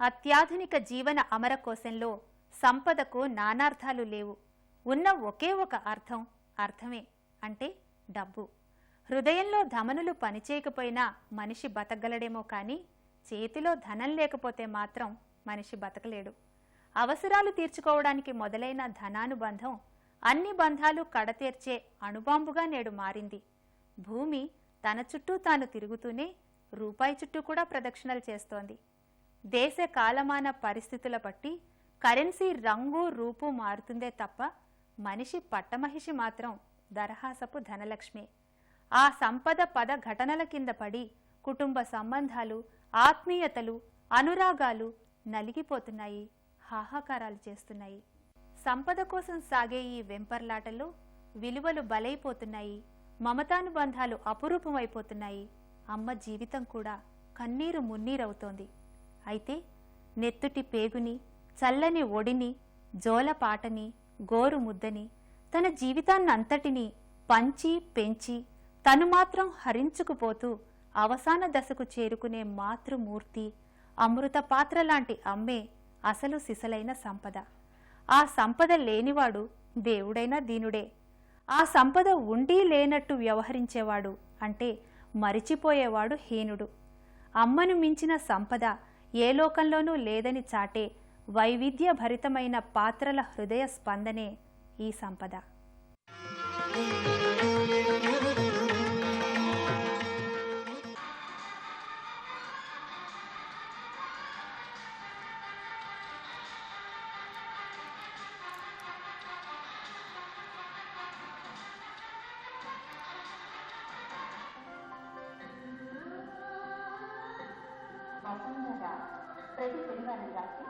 అత్యాధునిక జీవన అమరకోశంలో సంపదకు నానార్థాలు లేవు. ఉన్న ఒకే ఒక అర్థమే అంటే డబ్బు. హృదయంలో ధమనులు పనిచేయకపోయినా మనిషి బతకగలడేమో కానీ చేతిలో ధనం లేకపోతే మాత్రం మనిషి బతకలేడు. అవసరాలు తీర్చుకోవడానికి మొదలైన ధనానుబంధం అన్ని బంధాలు కడతీర్చే అణుబాంబుగా నేడు మారింది. భూమి తన చుట్టూ తాను తిరుగుతూనే రూపాయి చుట్టూ కూడా ప్రదక్షిణలు చేస్తోంది. దేశ కాలమాన పరిస్థితుల బట్టి కరెన్సీ రంగు రూపు మారుతుందే తప్ప మనిషి పట్టమహిషి మాత్రం దరహాసపు ధనలక్ష్మి. ఆ సంపద పద ఘటనల కింద పడి కుటుంబ సంబంధాలు, ఆత్మీయతలు, అనురాగాలు నలిగిపోతున్నాయి, హాహాకారాలు చేస్తున్నాయి. సంపద కోసం సాగే ఈ వెంపర్లాటల్లో విలువలు బలైపోతున్నాయి, మమతానుబంధాలు అపురూపమైపోతున్నాయి. అమ్మ జీవితం కూడా కన్నీరు మున్నీరవుతోంది. అయితే నెత్తుటి పేగుని, చల్లని ఒడిని, జోలపాటని, గోరు ముద్దని, తన జీవితాన్నంతటినీ పంచి పెంచి తను మాత్రం హరించుకుపోతూ అవసాన దశకు చేరుకునే మాతృమూర్తి, అమృత పాత్ర లాంటి అమ్మే అసలు సిసలైన సంపద. ఆ సంపద లేనివాడు దేవుడైనా దీనుడే. ఆ సంపద ఉండి లేనట్టు వ్యవహరించేవాడు అంటే మరిచిపోయేవాడు హీనుడు. అమ్మను మించిన సంపద ఏ లోకంలోనూ లేదని చాటే వైవిధ్య భరితమైన పాత్రల హృదయ స్పందనే ఈ సంపద. ప్రతి శనివారం రాత్రి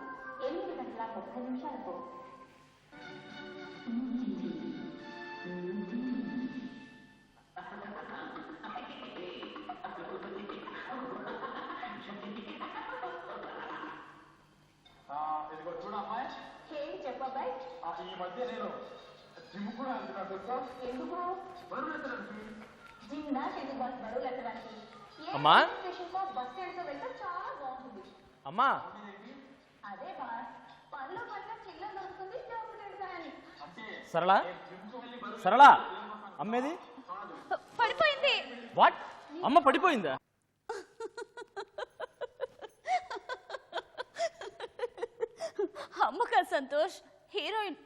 8:30 ఇదిగో చూడమ్మాయి, ఏం చెప్పబాయ్? ఈ మధ్య నేను జిమ్ కూడా వెళ్తున్నా తెలుసా? ఎందుకు? జిమ్ నాకెందుకు బస్ బరువులు ఎత్తడానికి? అమ్మా స్టేషన్ తో బస్ స్టాండ్ తో వెళ్తే చాలా బాగుంటుంది. అమ్మా అదే బాస్, పనిలో పనిలో చిల్లర దొరుకుతుంది, జబ్బు పెడతానని. సరళా సరళా అమ్మేది పడిపోయింది. వాట్? అమ్మ పడిపోయిందా? అమ్మకా సంతోష్, హీరోయిన్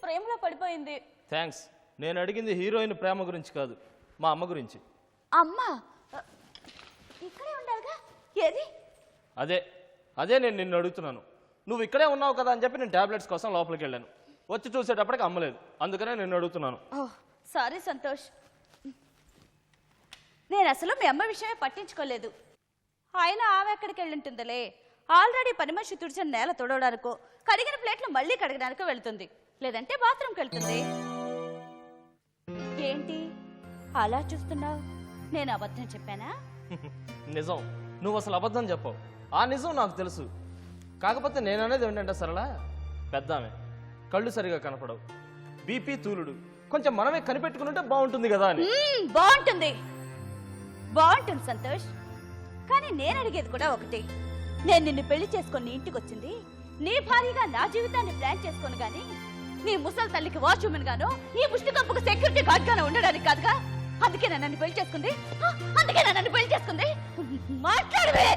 ప్రేమలో పడిపోయింది. థ్యాంక్స్. నేను అడిగింది హీరోయిన్ ప్రేమ గురించి కాదు, మా అమ్మ గురించి. అమ్మ ఇక్కడే ఉండాలిగా, ఏది? అదే నేను నిన్ను అడుగుతున్నాను. నువ్వు ఇక్కడే ఉన్నావు కదా అని చెప్పి నేను టాబ్లెట్స్ కోసం లోపలికి వెళ్ళాను. వచ్చి చూసేటప్పటికి అమ్మలేదు, అందుకనే నిన్ను అడుగుతున్నాను. సారీ సంతోష్, నేను అసలు మీ అమ్మ విషయమే పట్టించుకోలేదు. ఆయన ఆమె ఎక్కడికి వెళ్ళుంటుందిలే. ఆల్రెడీ పని మనిషి తుడిచిన నేల తొడవడానికో కడిగిన ప్లేట్లు మళ్ళీ కడగడానికో వెళ్తుంది, లేదంటే బాత్రూమ్కి వెళ్తుంది. ఏంటి అలా చూస్తున్నావు? నేను అబద్ధం చెప్పానా? నిజం. నువ్వు అసలు అబద్ధం చెప్పావు. ఆ నిజం నాకు తెలుసు. కాకపోతే నేననేది ఏంటంటే సరళ, పెద్ద ఆమె, కళ్ళు సరిగా కనపడవు, బీపీ తూలుడు, కొంచెం మనమే కనిపెట్టుకుంటే బాగుంటుంది కదా అని. బాగుంటుంది సంతోష్, కానీ నేను అడిగేది కూడా ఒకటి. నేను నిన్ను పెళ్లి చేసుకొని ఇంటికి వచ్చింది నీ భారీగా నా జీవితాన్ని ప్లాన్ చేసుకొని గాని నీ ముసలి తల్లికి వాచ్మెన్ గాను ఈ ముష్టి కంపుకు సెక్యూరిటీ గార్డ్ గాను ఉండడానికి కాదుగా. అందుకే నన్ను పెళ్లి చేసుకుంది. మాట్లాడవే.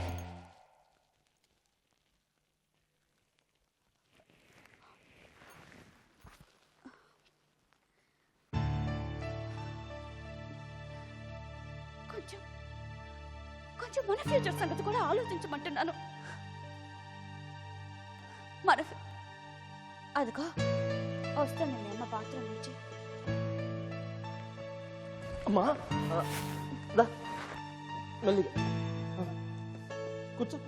కొంచెం మన ఫ్యూచర్ సంగతి కూడా ఆలోచించమంటున్నాను. అదిగో వస్తాను నేను బాత్రూమ్ నుంచి. అమ్మా మెల్లిగా కూర్చో.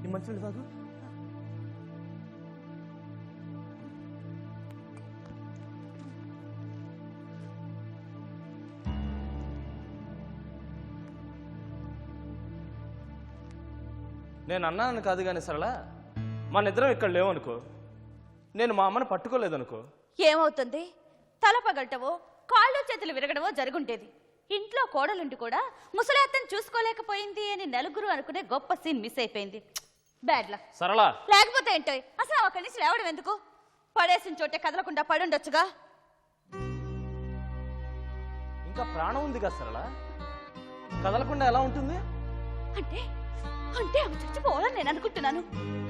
ఈ మంచి తాగు. నేను అన్నాను కాదు కానీ సరళ, మన ఇద్దరం ఇక్కడ లేవనుకో, నేను మా అమ్మని పట్టుకోలేదనుకో, ఏమవుతుంది? తల పగలటవో కాళ్ళు చేతులు విరగడమో జరుగుంటేది. ఇంట్లో కోడలుండి కూడా ముసలాత్తని చూసుకోలేకపోయింది అని నలుగురు అనుకునే గొప్ప సీన్ మిస్ అయిపోయింది. Bad luck. సరళ, లేకపోతే ఏంటో అసలు అక్కడి నుంచి లేవడం ఎందుకు? పడేసిన చోటే కదలకుండా పడుండొచ్చుగా. ఇంకా ప్రాణం ఉంది కదా సరళ, కదలకుండా ఎలా ఉంటుంది? అంటే అంటే ఆమె చచ్చిపోవాలని నేను అనుకుంటున్నాను.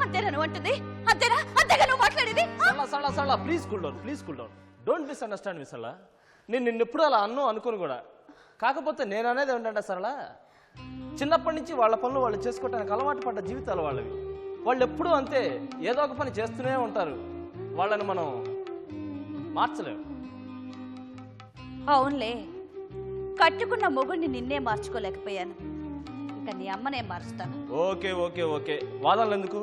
అంతేనా నువ్వు అంటుంది? అంతేగా నువ్వు మాట్లాడేది? సరళ please cool down. Don't misunderstand మీ సరళ. నేను నిన్నెప్పుడు అలా అనుకోను కూడా. కాకపోతే నేను అనేది ఏంటంటే సరళ, చిన్నప్పటి నుంచి వాళ్ళ పనులు వాళ్ళు చేసుకోవటానికి అలవాటు పడ్డ జీవితాలు వాళ్ళవి. వాళ్ళు ఎప్పుడూ అంతే, ఏదో ఒక పని చేస్తూనే ఉంటారు. వాళ్ళని మనం మార్చలేము. అవునులే, కట్టుకున్న మొగుడిని నిన్నే మార్చుకోలేకపోయాను, ఇంకా నీ అమ్మనే మారుస్తాను. ఓకే వాదనలు ఎందుకు?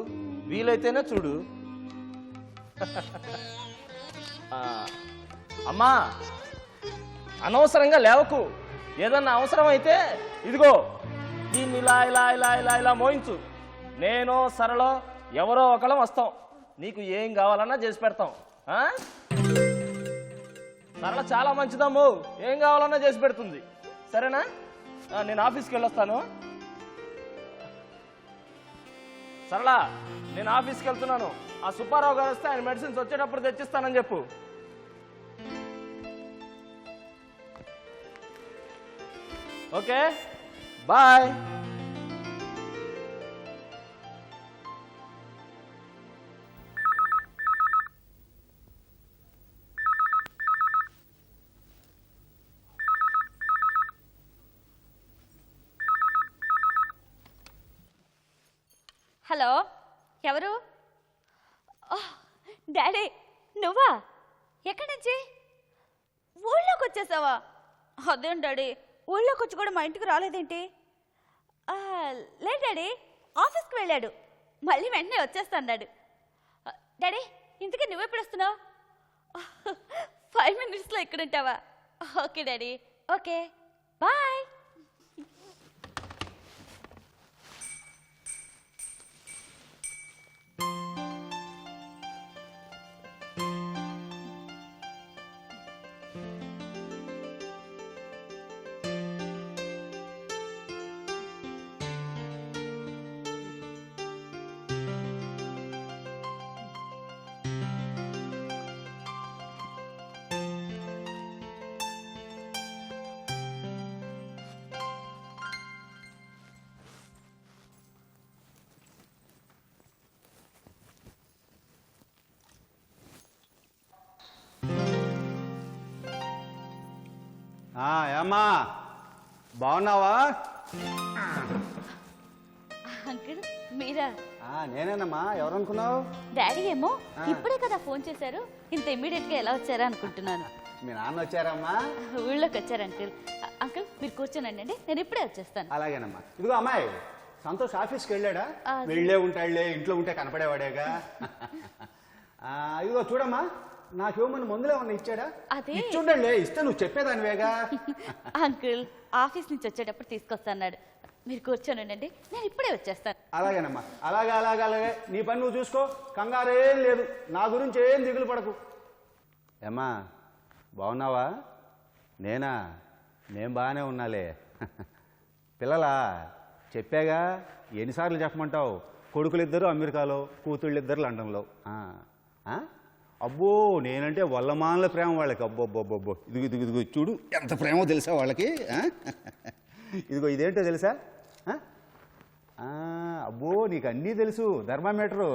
వీలైతేనే చూడు. అమ్మా, అనవసరంగా లేవకు. ఏదన్నా అవసరం అయితే ఇదిగో దీన్ని ఇలా మోయించు. నేను సరళో ఎవరో ఒకళ్ళం వస్తాం, నీకు ఏం కావాలన్నా చేసి పెడతాం. సరళ చాలా మంచిదమ్ము, ఏం కావాలన్నా చేసి పెడుతుంది. సరేనా? నేను ఆఫీస్కి వెళ్ళొస్తాను. సరళ, నేను ఆఫీస్కి వెళ్తున్నాను. ఆ సుబ్బారావు గారు వస్తే ఆయన మెడిసిన్స్ వచ్చేటప్పుడు తెచ్చిస్తానని చెప్పు. Okay, bye. హలో, ఎవరు? డాడీ, నువ్వా? ఎక్కడి నుంచి? ఊళ్ళోకి వచ్చేసావా? అదేం డాడీ, ఊళ్ళోకి వచ్చి కూడా మా ఇంటికి రాలేదేంటి? లేదు డాడీ, ఆఫీస్కి వెళ్ళాడు, మళ్ళీ వెంటనే వచ్చేస్తాడు. డాడీ, ఇంతకీ నువ్వెప్పుడు వస్తున్నావు? 5 minutesలో ఇక్కడ ఉంటావా? Okay daddy, okay, bye. ఏమ్మా, బాగున్నావా? అంకుల్, మీరా? నేనేనమ్మా. ఎవరనుకున్నావు? డాడీ ఏమో ఇప్పుడే కదా ఫోన్ చేశారు, ఇంత ఇమ్మీడియట్ గా ఎలా వచ్చారా అనుకుంటున్నాను. మీ నాన్న వచ్చారమ్మా? ఊళ్ళోకి వచ్చారు అంకుల్. అంకుల్ మీరు కూర్చోనండి, నేను ఇప్పుడే వచ్చేస్తాను. అలాగేనమ్మా. ఇదిగో అమ్మాయి, సంతోష్ ఆఫీస్కి వెళ్ళాడా? వెళ్ళే ఉంటాడులే, ఇంట్లో ఉంటే కనపడేవాడేగా. ఇదిగో చూడమ్మా, నాకేమన్నా మందులు ఏమన్నా ఇచ్చాడా? అదే ఇచ్చుండండి, ఇస్తే నువ్వు చెప్పేదానివేగా. అంకుల్ ఆఫీస్ నుంచి వచ్చేటప్పుడు తీసుకొస్తాడు, మీరు కూర్చోనండి, నేను ఇప్పుడే వచ్చేస్తాను. అలాగేనమ్మా, అలాగే నీ పని నువ్వు చూసుకో, కంగారేం లేదు, నా గురించి ఏం దిగులు పడకు. ఏమ్మా, బాగున్నావా? నేను బాగానే ఉన్నాలే. పిల్లలా చెప్పాగా, ఎన్నిసార్లు చెప్పమంటావు? కొడుకులిద్దరూ అమెరికాలో, కూతుళ్ళిద్దరు లండన్లో. అబ్బో, నేనంటే వల్లమానుల ప్రేమ వాళ్ళకి. అబ్బోబ్బోబ్బో, ఇదిగో చూడు ఎంత ప్రేమో తెలుసా వాళ్ళకి. ఇదిగో ఇదేంటో తెలుసా? అబ్బో, నీకు అన్నీ తెలుసు. థర్మామీటరు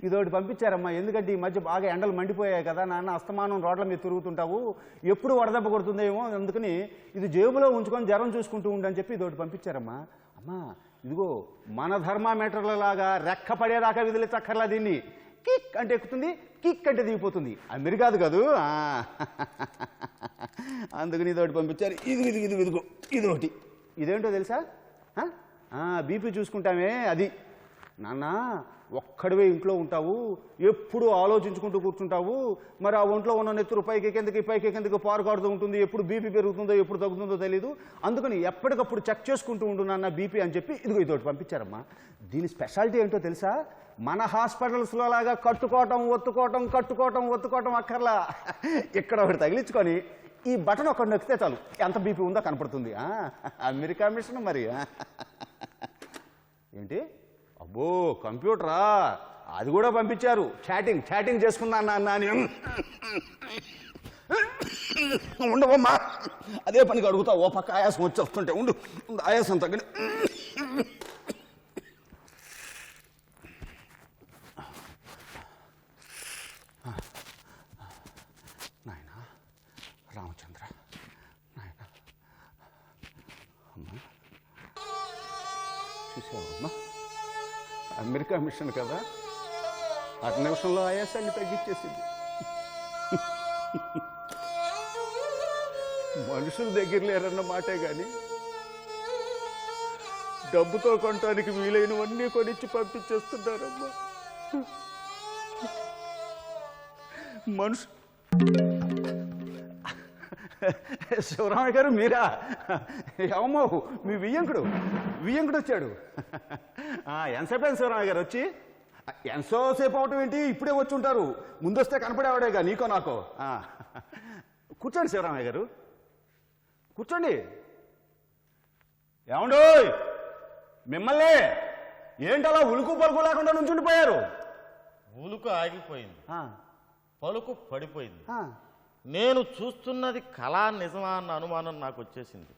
ఇదోటి పంపించారమ్మా. ఎందుకంటే ఈ మధ్య బాగా ఎండలు మండిపోయాయి కదా నాన్న, అస్తమానం రోడ్ల మీద తిరుగుతుంటావు, ఎప్పుడు వడదెబ్బ కొడుతుందేమో, అందుకని ఇది జేబులో ఉంచుకొని జ్వరం చూసుకుంటూ ఉండని చెప్పి ఇదోటి పంపించారమ్మా. అమ్మా, ఇదిగో మన థర్మామీటర్ల లాగా రెక్క పడేదాకా విదిలించక్కర్లా దీన్ని. కిక్ అంటే ఎక్కుతుంది, కిక్ అంటే దిగిపోతుంది. అమెరికాదు కాదు. అందుకని ఇదోటి పంపించారు. ఇదిగో ఇదొకటి. ఇదేంటో తెలుసా? బీపీ చూసుకుంటామే అది. నాన్న, ఒక్కడివే ఇంట్లో ఉంటావు, ఎప్పుడు ఆలోచించుకుంటూ కూర్చుంటావు. మరి ఆ ఒంట్లో ఉన్న నెత్తురు పైకి కిందకి పారుకాడుతూ ఉంటుంది. ఎప్పుడు బీపీ పెరుగుతుందో ఎప్పుడు తగ్గుతుందో తెలీదు. అందుకని ఎప్పటికప్పుడు చెక్ చేసుకుంటూ ఉండు నాన్న బీపీ అని చెప్పి ఇదిగో ఇదోటి పంపించారమ్మా. దీని స్పెషాలిటీ ఏంటో తెలుసా? మన హాస్పిటల్స్లో లాగా కట్టుకోవటం ఒత్తుకోవటం అక్కర్లా. ఇక్కడ ఒకటి తగిలించుకొని ఈ బటన్ ఒకటి నొక్కితే చాలు ఎంత బీపీ ఉందో కనపడుతుంది. అమెరికా మిషన్ మరి. ఏంటి అబ్బో కంప్యూటరా, అది కూడా పంపించారు. చాటింగ్ చేసుకున్నా నాన్న అని. ఉండవమ్మా, అదే పనికి అడుగుతా. ఓ పక్క ఆయాసం వచ్చేస్తుంటే ఉండు ఆయాసం తగ్గని. నాయన రామచంద్ర, నాయన అమ్మా చూసావమ్మా, అమెరికా మిషన్ కదా, 6 నిమిషంలో ఆయాసాన్ని తగ్గించేసింది. మనుషుల దగ్గర లేరన్న మాటే కానీ డబ్బుతో కొనటానికి వీలైనవన్నీ కొనిచ్చి పంపించేస్తున్నారమ్మా. శివరామయ్య గారు మీరా? ఏమో మీ వియ్యంకుడు వచ్చాడు. ఎంతసేపు శివరామయ్య గారు వచ్చి? ఎంతోసేపు అవటం ఏంటి, ఇప్పుడే వచ్చి ఉంటారు. ముందొస్తే కనపడేవాడేగా నీకో నాకో. కూర్చోండి శివరామయ్య గారు, కూర్చోండి. ఏమండో మిమ్మల్ని ఏంటలా ఉలుకు పలుకు లేకుండా నుంచుండిపోయారు? ఉలుకు ఆగిపోయింది, పలుకు పడిపోయింది. నేను చూస్తున్నది కళా నిజమా అన్న అనుమానం నాకు వచ్చేసింది.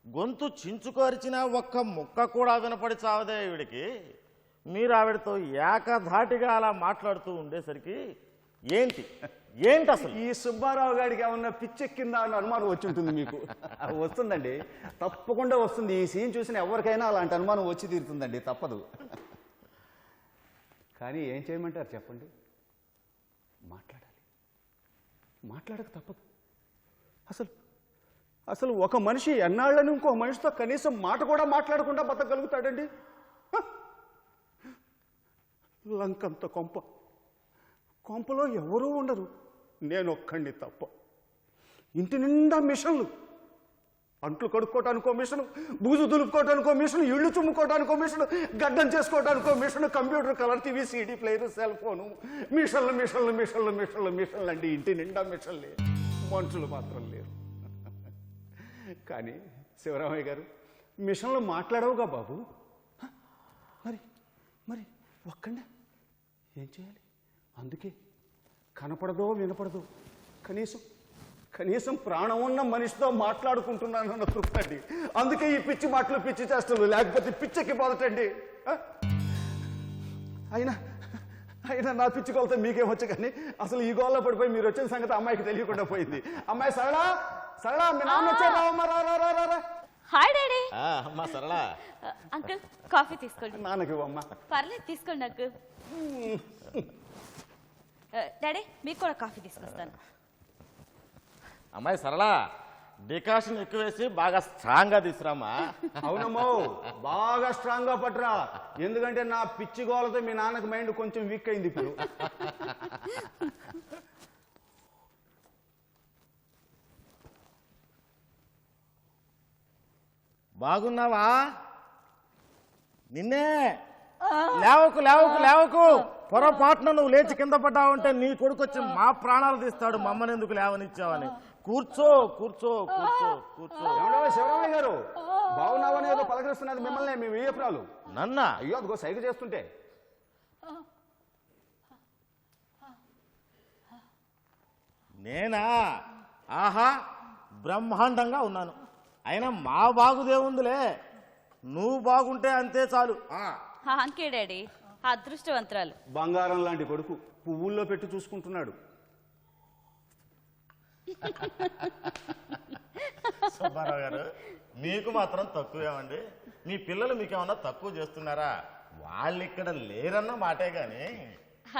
గొంతు చించుకొరిచినా ఒక్క ముక్క కూడా వినపడి చావదే ఈవిడికి. మీరు ఆవిడతో ఏకధాటిగా అలా మాట్లాడుతూ ఉండేసరికి ఏంటి అసలు? ఈ సుబ్బారావు గారికి ఏమన్నా పిచ్చెక్కిందా అన్న అనుమానం వచ్చి ఉంటుంది మీకు. వస్తుందండి, తప్పకుండా వస్తుంది. ఈ సీన్ చూసిన ఎవరికైనా అలాంటి అనుమానం వచ్చి తీరుతుందండి, తప్పదు. కానీ ఏం చేయమంటారు చెప్పండి? మాట్లాడక తప్పదు. అసలు ఒక మనిషి ఎన్నాళ్ళని ఇంకో మనిషితో కనీసం మాట కూడా మాట్లాడకుండా బతకగలుగుతాడండి? లంకంత కొంపలో ఎవరూ ఉండరు, నేను ఒక్కడిని తప్ప. ఇంటి నిండా మిషన్లు, అంట్లు కడుక్కోవటానికో మిషన్, బూజు దులుపుకోవటానికో మిషన్, ఇళ్ళు చుమ్ముకోవటానికో మిషన్, గడ్డం చేసుకోవటానికో machine, computer, colour TV, CD player, cell phone, మిషన్లు అండి. ఇంటి నిండా మిషన్లే, మనుషులు మాత్రం లేరు. కానీ శివరామయ్య గారు మిషన్లు మాట్లాడవుగా బాబు. మరి ఒక్కడే ఏం చేయాలి? అందుకే కనపడదో వినపడదో కనీసం ప్రాణం ఉన్న మనిషితో మాట్లాడుకుంటున్నాను అన్న తృప్తి అండి. అందుకే ఈ పిచ్చి మాటలు, పిచ్చి చేష్టలు, లేకపోతే పిచ్చెక్కి పోదటండి. అయినా నా పిచ్చి కొలత మీకేమొచ్చు, కానీ అసలు ఈ గోల్లో పడిపోయి మీరు వచ్చిన సంగతి అమ్మాయికి తెలియకుండా పోయింది. అమ్మాయి సరళా, మీ నాన్న వచ్చారా? Hi daddy. అమ్మా సరళ. అంకుల్ కాఫీ తీసుకోండి. నాన్నకి అమ్మా. పర్లేదు తీసుకోండి అంకుల్. డాడీ మీకు కూడా కాఫీ తీసుకొస్తాను. అమ్మాయి సరళ, డికాషన్ ఎక్కువ వేసి బాగా స్ట్రాంగ్ గా తీసురామా. అవునమ్మో, బాగా స్ట్రాంగ్ గా పట్టురా. ఎందుకంటే నా పిచ్చి గోలతో మీ నాన్నకి మైండ్ కొంచెం వీక్ అయింది ఇప్పుడు. బాగున్నావా? నిన్నే లేవకు పొరపాటున నువ్వు లేచి కింద పడ్డావంటే నీ కొడుకు వచ్చి మా ప్రాణాలు తీస్తాడు. మమ్మల్ని ఎందుకు లేవనిచ్చావని. కూర్చో. శివరామయ్య గారు బాగున్నావని ఏదో పలకరిస్తున్నది మిమ్మల్ని, మీ వియ్యపురాలు. నన్నా? అయ్యో అదిగో సైగ చేస్తుంటే. నేనా? ఆహా, బ్రహ్మాండంగా ఉన్నాను. అయినా మా బాగుదేముందిలే, నువ్వు బాగుంటే అంతే చాలు. అంకే డాడీ, అదృష్టవంతురాలు. బంగారం లాంటి కొడుకు పువ్వుల్లో పెట్టి చూసుకుంటున్నాడు. సుబ్బారావు గారు, మీకు మాత్రం తక్కువేమండి? మీ పిల్లలు మీకేమన్నా తక్కువ చేస్తున్నారా? వాళ్ళు ఇక్కడ లేరన్న మాటే గాని.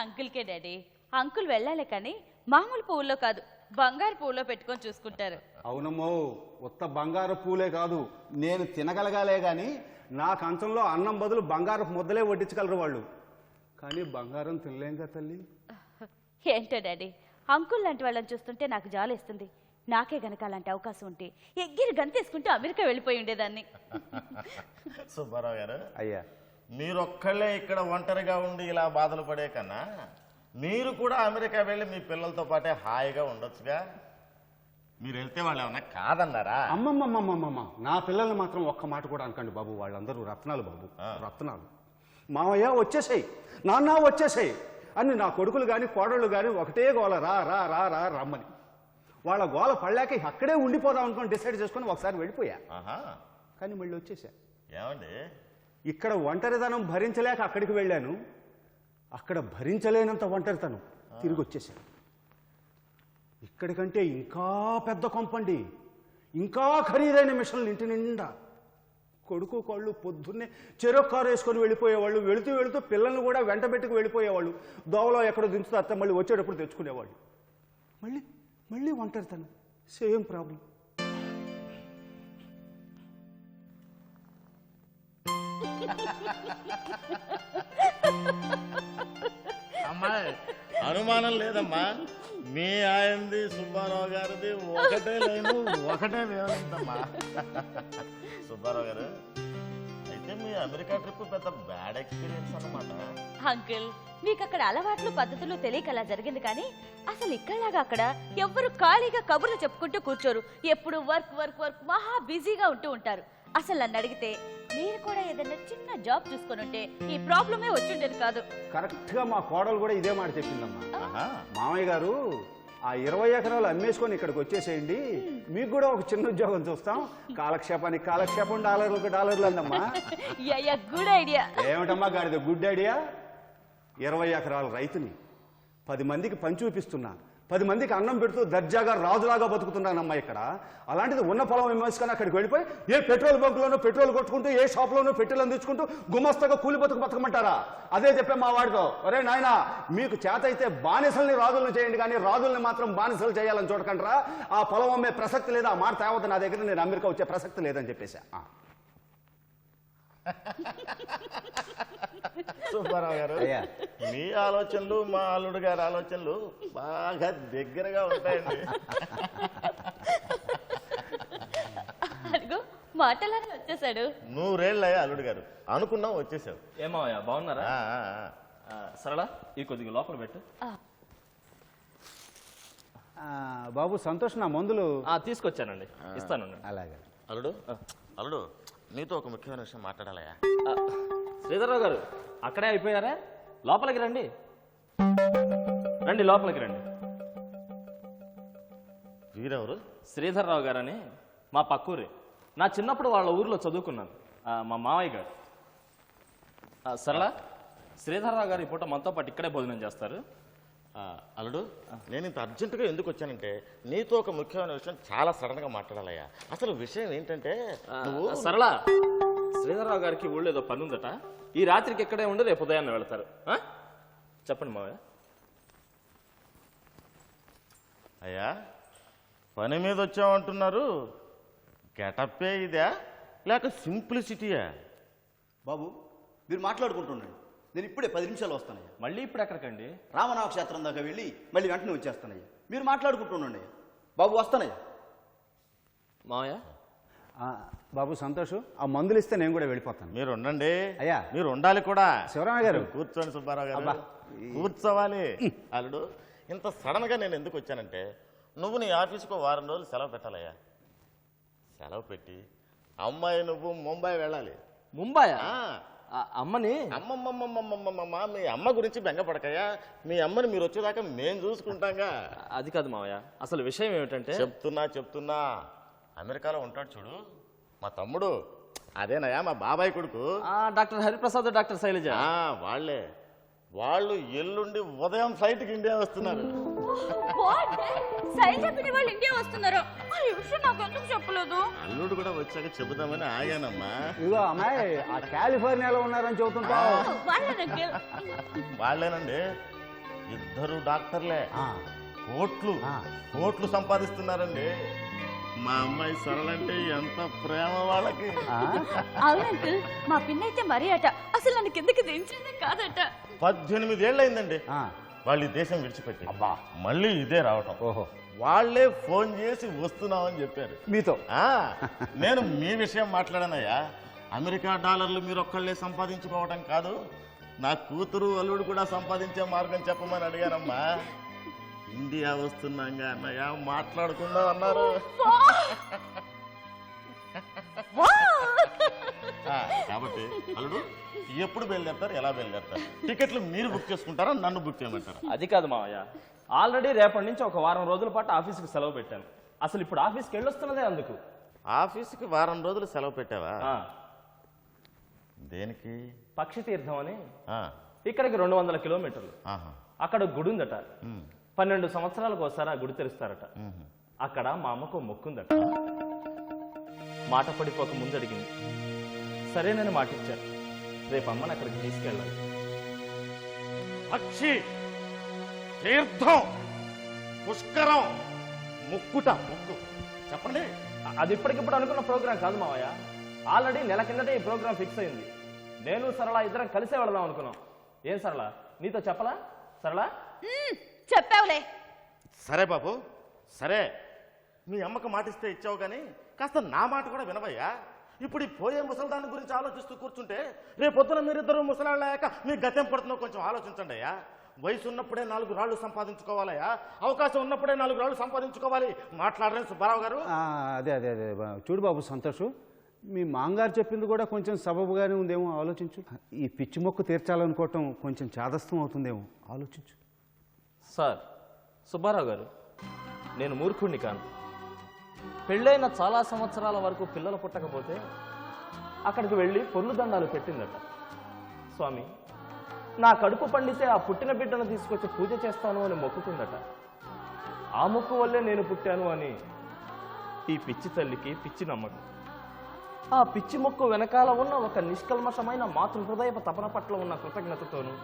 అంకుల్కే డాడీ, అంకుల్ వెళ్ళాలి కానీ మామూలు పువ్వుల్లో కాదు, బంగారు పువ్వులో పెట్టుకొని చూసుకుంటారు. అవునమ్మో, ఉత్త బంగారు పూలే కాదు, నేను తినగలగాలే గాని నా కంచంలో అన్నం బదులు బంగారు ముద్దలే వడ్డించగలరు వాళ్ళు. కానీ బంగారం తినలేంగా తల్లి. ఏంటో డాడీ, అంకుల్ లాంటి వాళ్ళని చూస్తుంటే నాకు జాలేస్తుంది. నాకే గనక అలాంటి అవకాశం ఉంటే ఎగ్గిరి గంతేసుకుంటూ అమెరికా వెళ్ళిపోయి ఉండేదాన్ని. సుబ్బారావు గారు, అయ్యా, మీరొక్కళ్ళే ఇక్కడ ఒంటరిగా ఉండి ఇలా బాధలు పడే కన్నా మీరు కూడా అమెరికా వెళ్ళి మీ పిల్లలతో పాటే హాయిగా ఉండొచ్చుగా. మీరు వెళ్తే వాళ్ళు ఏమన్నా కాదన్నారా? అమ్మమ్మమ్మమ్మమ్మ, నా పిల్లల్ని మాత్రం ఒక్క మాట కూడా అనకండి బాబు, వాళ్ళందరూ రత్నాలు బాబు, రత్నాలు. మామయ్య వచ్చేసాయి, నాన్న వచ్చేసాయి అని నా కొడుకులు కానీ కోడళ్ళు కానీ ఒకటే గోల, రా రా రా రా రమ్మని. వాళ్ళ గోల పడలేక అక్కడే ఉండిపోదాం అనుకుని డిసైడ్ చేసుకుని ఒకసారి వెళ్ళిపోయా. కానీ మళ్ళీ వచ్చేసా. ఏమండి, ఇక్కడ ఒంటరితనం భరించలేక అక్కడికి వెళ్ళాను, అక్కడ భరించలేనంత ఒంటరితనం తిరిగి వచ్చేసాను. ఇక్కడికంటే ఇంకా పెద్ద కొంపండి, ఇంకా ఖరీదైన మిషన్లు ఇంటి నిండా. కొడుకు కోళ్ళు పొద్దున్నే చెరొక కారు వేసుకొని వెళ్ళిపోయేవాళ్ళు, వెళుతూ వెళుతూ పిల్లల్ని కూడా వెంట పెట్టుకు వెళ్ళిపోయేవాళ్ళు. దోవలో ఎక్కడో దించుతూ అత్త మళ్ళీ వచ్చేటప్పుడు తెచ్చుకునేవాళ్ళు. మళ్ళీ మళ్ళీ ఒంటరితనం, సేమ్ ప్రాబ్లం. అమ్మాయి అనుమానం లేదమ్మా, మీ ఆయనది సుబ్బారావు గారిది ఒకటే లైను, ఒకటే వేయంతమ్మా. సుబ్బారావు గారు, అయితే మీ అమెరికా ట్రిప్ పెద్ద బ్యాడ్ ఎక్స్పీరియన్స్ అన్నమాట. అంకుల్, మీకు అక్కడ అలవాట్లు పద్ధతులు తెలియక అలా జరిగింది, కానీ అసలు ఇక్కడలాగా అక్కడ ఎవ్వరు ఖాళీగా కబుర్లు చెప్పుకుంటూ కూర్చోరు. ఎప్పుడు వర్క్ వర్క్ వర్క్ మహా బిజీగా ఉంటూ ఉంటారు. అసలు నన్ను అడిగితే మీరు కూడా ఏదైనా చిన్న జాబ్ చూసుకొని ఉంటే ఈ ప్రాబ్లమే వచ్చిండేది కాదు. కరెక్ట్ గా మా కోడలు కూడా ఇదే మాట చెప్పిందమ్మా. మామయ్య గారు ఆ 20 ఎకరాలు అమ్మేసుకొని ఇక్కడికి వచ్చేసేయండి, మీకు కూడా ఒక చిన్న ఉద్యోగం చూస్తాం, కాలక్షేపానికి కాలక్షేపం, డాలర్లకు డాలర్లు అందమ్మా. Good idea. ఏమిటమ్మా గాడిద గుడ్ ఐడియా? 20 ఎకరాల రైతుని 10 మందికి పని చూపిస్తున్నా, 10 మందికి అన్నం పెడుతూ దర్జాగా రాజులాగా బతుకుతున్నానమ్మా ఇక్కడ. అలాంటిది ఉన్న పొలం విమర్శకొని అక్కడికి వెళ్ళిపోయి ఏ పెట్రోల్ బంకులోనూ పెట్రోల్ కొట్టుకుంటూ, ఏ షాప్లోనూ పెట్రోల్ అందించుకుంటూ గుమస్తగా కూలి బతకమంటారా? అదే చెప్పే మా వాడితో, ఒరే నాయనా, మీకు చేత అయితే బానిసల్ని రాజులను చేయండి, కానీ రాజుల్ని మాత్రం బానిసలు చేయాలని చూడకంటారా. ఆ పొలం అమ్మే ప్రసక్తి లేదా, ఆ మాట తేవద్దు నా దగ్గర, నేను అమెరికా వచ్చే ప్రసక్తి లేదని చెప్పేశా. సుబ్బారావు గారు, మీ ఆలోచనలు మా అల్లుడు గారి ఆలోచనలు బాగా దగ్గరగా ఉంటాయండి. అదిగో మాటలానే వచ్చేసాడు. 100 ఏళ్ళయ్యా అల్లుడు గారు, అనుకున్నాం వచ్చేసావు. ఏమోయా, బాగున్నారా? సరళ, ఈ కొద్దిగా లోపల పెట్టు. బాబు సంతోష్, నా మందులు తీసుకొచ్చానండి, ఇస్తాను. అలాగే. అల్లుడు, అల్లుడు, నీతో ఒక ముఖ్యమైన విషయం మాట్లాడాలయా. శ్రీధర్రావు గారు, అక్కడే అయిపోయారా? లోపలికి రండి, రండి లోపలికి రండి. వీరెవరు? శ్రీధర్రావు గారని మా పక్కూరి. నా చిన్నప్పుడు వాళ్ళ ఊర్లో చదువుకున్నాను, మా మావయ్య గారు. సరళ, శ్రీధర్రావు గారు ఈ పూట మనతో పాటు ఇక్కడే భోజనం చేస్తారు. అల్లుడు, నేను ఇంత అర్జెంటుగా ఎందుకు వచ్చానంటే నీతో ఒక ముఖ్యమైన విషయం చాలా సడన్గా మాట్లాడాలయ్యా. అసలు విషయం ఏంటంటే, సరళ, శ్రీధర్రావు గారికి ఊళ్ళో ఏదో పని ఉందట, ఈ రాత్రికి ఇక్కడే ఉండి రేపు ఉదయాన్నే వెళ్తారు. చెప్పండి మావయ్య. అయ్యా, పని మీద వచ్చామంటున్నారు, గెటప్పే ఇదా లేక సింప్లిసిటీయా? బాబు, మీరు మాట్లాడుకుంటుండండి, నేను ఇప్పుడే 10 నిమిషాలు వస్తానయ్యా. మళ్ళీ ఇప్పుడు ఎక్కడికండి? రామనామ క్షేత్రం దాకా వెళ్ళి మళ్ళీ వెంటనే వచ్చేస్తానయ్యా. మీరు మాట్లాడుకుంటుండండి బాబు, వస్తానయ్యా. మావయ్య, బాబు సంతోష్, ఆ మందులు ఇస్తే నేను కూడా వెళ్ళిపోతాను. మీరు ఉండండి అయ్యా, మీరు ఉండాలి కూడా. శివరామయ్య గారు కూర్చోండి. సుబ్బారావు గారు కూర్చోవాలి. అల్లుడు, ఇంత సడన్ గా నేను ఎందుకు వచ్చానంటే, నువ్వు నీ ఆఫీస్కు 1 వారం రోజులు సెలవు పెట్టాలయ్యా. సెలవు పెట్టి అమ్మాయి నువ్వు ముంబై వెళ్ళాలి. ముంబై? అమ్మని? అమ్మమ్మమ్మమ్మమ్మమ్మ, మీ అమ్మ గురించి బెంగపడకయ్యా. మీ అమ్మని మీరు వచ్చేదాకా మేము చూసుకుంటాంగా. అది కాదు మావయ్య, అసలు విషయం ఏమిటంటే, చెప్తున్నా అమెరికాలో ఉంటాడు చూడు మా తమ్ముడు, అదేనయ్యా మా బాబాయ్ కొడుకు, డాక్టర్ హరిప్రసాద్, డాక్టర్ శైలజ. వాళ్ళు ఎల్లుండి ఉదయం ఫ్లైట్కి ఇండియా వస్తున్నారు. ఇండియా వస్తున్నారు? నాకు ఎందుకు చెప్పలేదు? అల్లుడు కూడా వచ్చాక చెబుదామని ఆగానమ్మా. ఇగో అమ్మాయి, ఆ కాలిఫోర్నియాలో ఉన్నారని చెబుతుంటావు. వాళ్ళేనండి, 2 డాక్టర్లే, కోట్లు సంపాదిస్తున్నారండి. మా అమ్మాయి సరళంటే ఎంత ప్రేమ వాళ్ళకి. అవును అంకుల్, మా పిన్న అయితే మరీ అట, అసలు నన్ను కిందకి దించిందే కాదట. 18 ఏళ్ళు అయిందండి వాళ్ళు ఈ దేశం విడిచిపెట్టి. మళ్ళీ ఇదే రావటం. వాళ్లే ఫోన్ చేసి వస్తున్నామని చెప్పారు మీతో. నేను మీ విషయం మాట్లాడానయ్యా. అమెరికా డాలర్లు మీరు ఒక్కళ్ళే సంపాదించుకోవడం కాదు, నా కూతురు అల్లుడు కూడా సంపాదించే మార్గం చెప్పమని అడిగానమ్మా. ఇండియా వస్తున్నాగా అన్నయ్య మాట్లాడకుండా అన్నారు. కాబట్టి అల్లుడు ఎప్పుడు బయలుదేరతారు, ఎలా బయలుదేరతారు? టికెట్లు మీరు బుక్ చేసుకుంటారా, నన్ను బుక్ చేయమంటారా? అది కాదు మావయ్య, ఆల్రెడీ రేపటి నుంచి ఒక వారం రోజుల పాటు ఆఫీస్కి సెలవు పెట్టాను. అసలు ఇప్పుడు ఆఫీస్కి వెళ్ళొస్తున్నదే అందుకు. ఆఫీస్కి వారం రోజులు సెలవు పెట్టావా? ఆ, దేనికి? పక్షి తీర్థం అని ఆ, ఇక్కడికి 200 కిలోమీటర్లు. ఆహా. అక్కడ గుడి ఉందట. ఉమ్, 12 సంవత్సరాలకు ఒకసారి ఆ గుడి తెరుస్తారట. ఉహు. అక్కడ మా అమ్మకు మొక్కుందట. మాట పడిపోక ముందు అడిగింది. సరేనని మాట ఇచ్చారు. రేపు అమ్మని అక్కడికి తీసుకెళ్ళాలి. పక్షి తీర్థం పుష్కరం ముక్కుట ముక్కు చెప్పండి. అది ఇప్పటికిప్పుడు అనుకున్న ప్రోగ్రాం కాదు మావయ్య. ఆల్రెడీ నెల కిందటే ఈ ప్రోగ్రాం ఫిక్స్ అయింది. నేను సరళ ఇద్దరం కలిసే వెళదాం అనుకున్నాం. ఏం సరళ, నీతో చెప్పలా? సరళ చెప్పావులే. సరే బాబు, సరే. మీ అమ్మకు మాట ఇస్తే ఇచ్చావు కానీ కాస్త నా మాట కూడా వినవయ్యా. ఇప్పుడు ఈ పోయే ముసలిదాని గురించి ఆలోచిస్తూ కూర్చుంటే రేపొద్దున మీరిద్దరు ముసలాళ్ళాక మీ గతం పడుతుందో కొంచెం ఆలోచించండి అయ్యా. వయసు ఉన్నప్పుడే 4 రాళ్ళు సంపాదించుకోవాలయ్యా. అవకాశం ఉన్నప్పుడే 4 రాళ్ళు సంపాదించుకోవాలి. మాట్లాడరే సుబ్బారావు గారు. అదే అదే అదే చూడు బాబు సంతోష్, మీ మాంగారు చెప్పింది కూడా కొంచెం సబబుగానే ఉందేమో, ఆలోచించు. ఈ పిచ్చి మొక్కు తీర్చాలనుకోవటం కొంచెం చాదస్తం అవుతుందేమో, ఆలోచించు. సార్, సుబ్బారావు గారు, నేను మూర్ఖుణ్ణి కాను. పెళ్ళైన చాలా సంవత్సరాల వరకు పిల్లలు పుట్టకపోతే అక్కడికి వెళ్ళి పొర్లు దండాలు పెట్టిందట. స్వామి, నా కడుపు పండితే ఆ పుట్టిన బిడ్డను తీసుకొచ్చి పూజ చేస్తాను అని మొక్కుకుందట. ఆ మొక్కు వల్లే నేను పుట్టాను అని ఈ పిచ్చి తల్లికి పిచ్చి నమ్మకం. ఆ పిచ్చి మొక్కు వెనకాల ఉన్న ఒక నిష్కల్మషమైన మాతృ హృదయ తపన పట్ల ఉన్న కృతజ్ఞతతోనూ,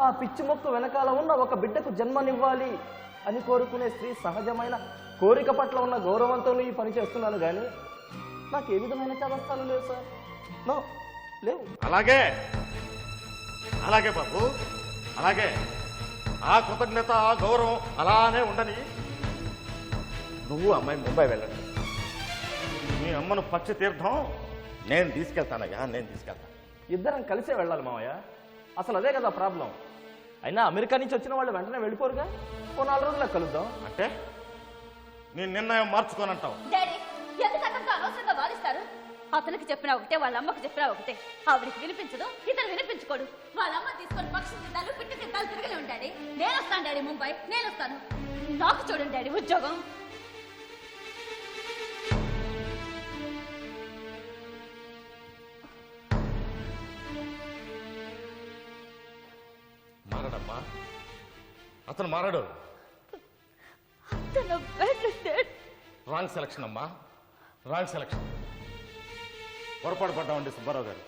ఆ పిచ్చి మొక్కు వెనకాల ఉన్న ఒక బిడ్డకు జన్మనివ్వాలి అని కోరుకునే స్త్రీ సహజమైన కోరిక పట్ల ఉన్న గౌరవంతోనూ ఈ పని చేస్తున్నాను కానీ నాకు ఏ విధమైన చదస్తాలు లేవు సార్. నో, లేవు. అలాగే అలాగే బాబు, అలాగే. ఆ కృతజ్ఞత, ఆ గౌరవం అలానే ఉండని. నువ్వు అమ్మాయి ముంబై వెళ్ళండి. మీ అమ్మను పక్షి తీర్థం నేను తీసుకెళ్తానయ్యా, నేను తీసుకెళ్తాను. ఇద్దరం కలిసే వెళ్ళాలి మావయ్య. అసలు అదే కదా ప్రాబ్లం. అయినా అమెరికా నుంచి వచ్చిన వాళ్ళు వెంటనే వెళ్ళిపోరుగా. ఓ 4 రోజులకు కలుద్దాం. అంటే నీ నిర్ణయం మార్చుకోనంటావు? డాడీ, ఎందుకు అతనితో అనవసరంగా వాదిస్తారు? అతనికి చెప్పినా ఒకటే, వాళ్ళ అమ్మకు చెప్పినా ఒకటే. ఆవిడికి వినిపించదు, ఇతను వినిపించుకోడు. వాళ్ళ అమ్మ తీసుకొని పక్షి తిద్దాలు, పిట్టి తిద్దాలు తిరగలే ఉంటాడు. నేను వస్తాను డాడీ ముంబై, నేను వస్తాను. నాకు చూడండి డాడీ ఉద్యోగం. మారడమ్మా, అతను మారడు. అతను వెళ్ళండి. రాంగ్ సెలక్షన్ అమ్మా, రాంగ్ సెలక్షన్. పొరపాటు పడ్డామండి సుబ్బారావు గారు.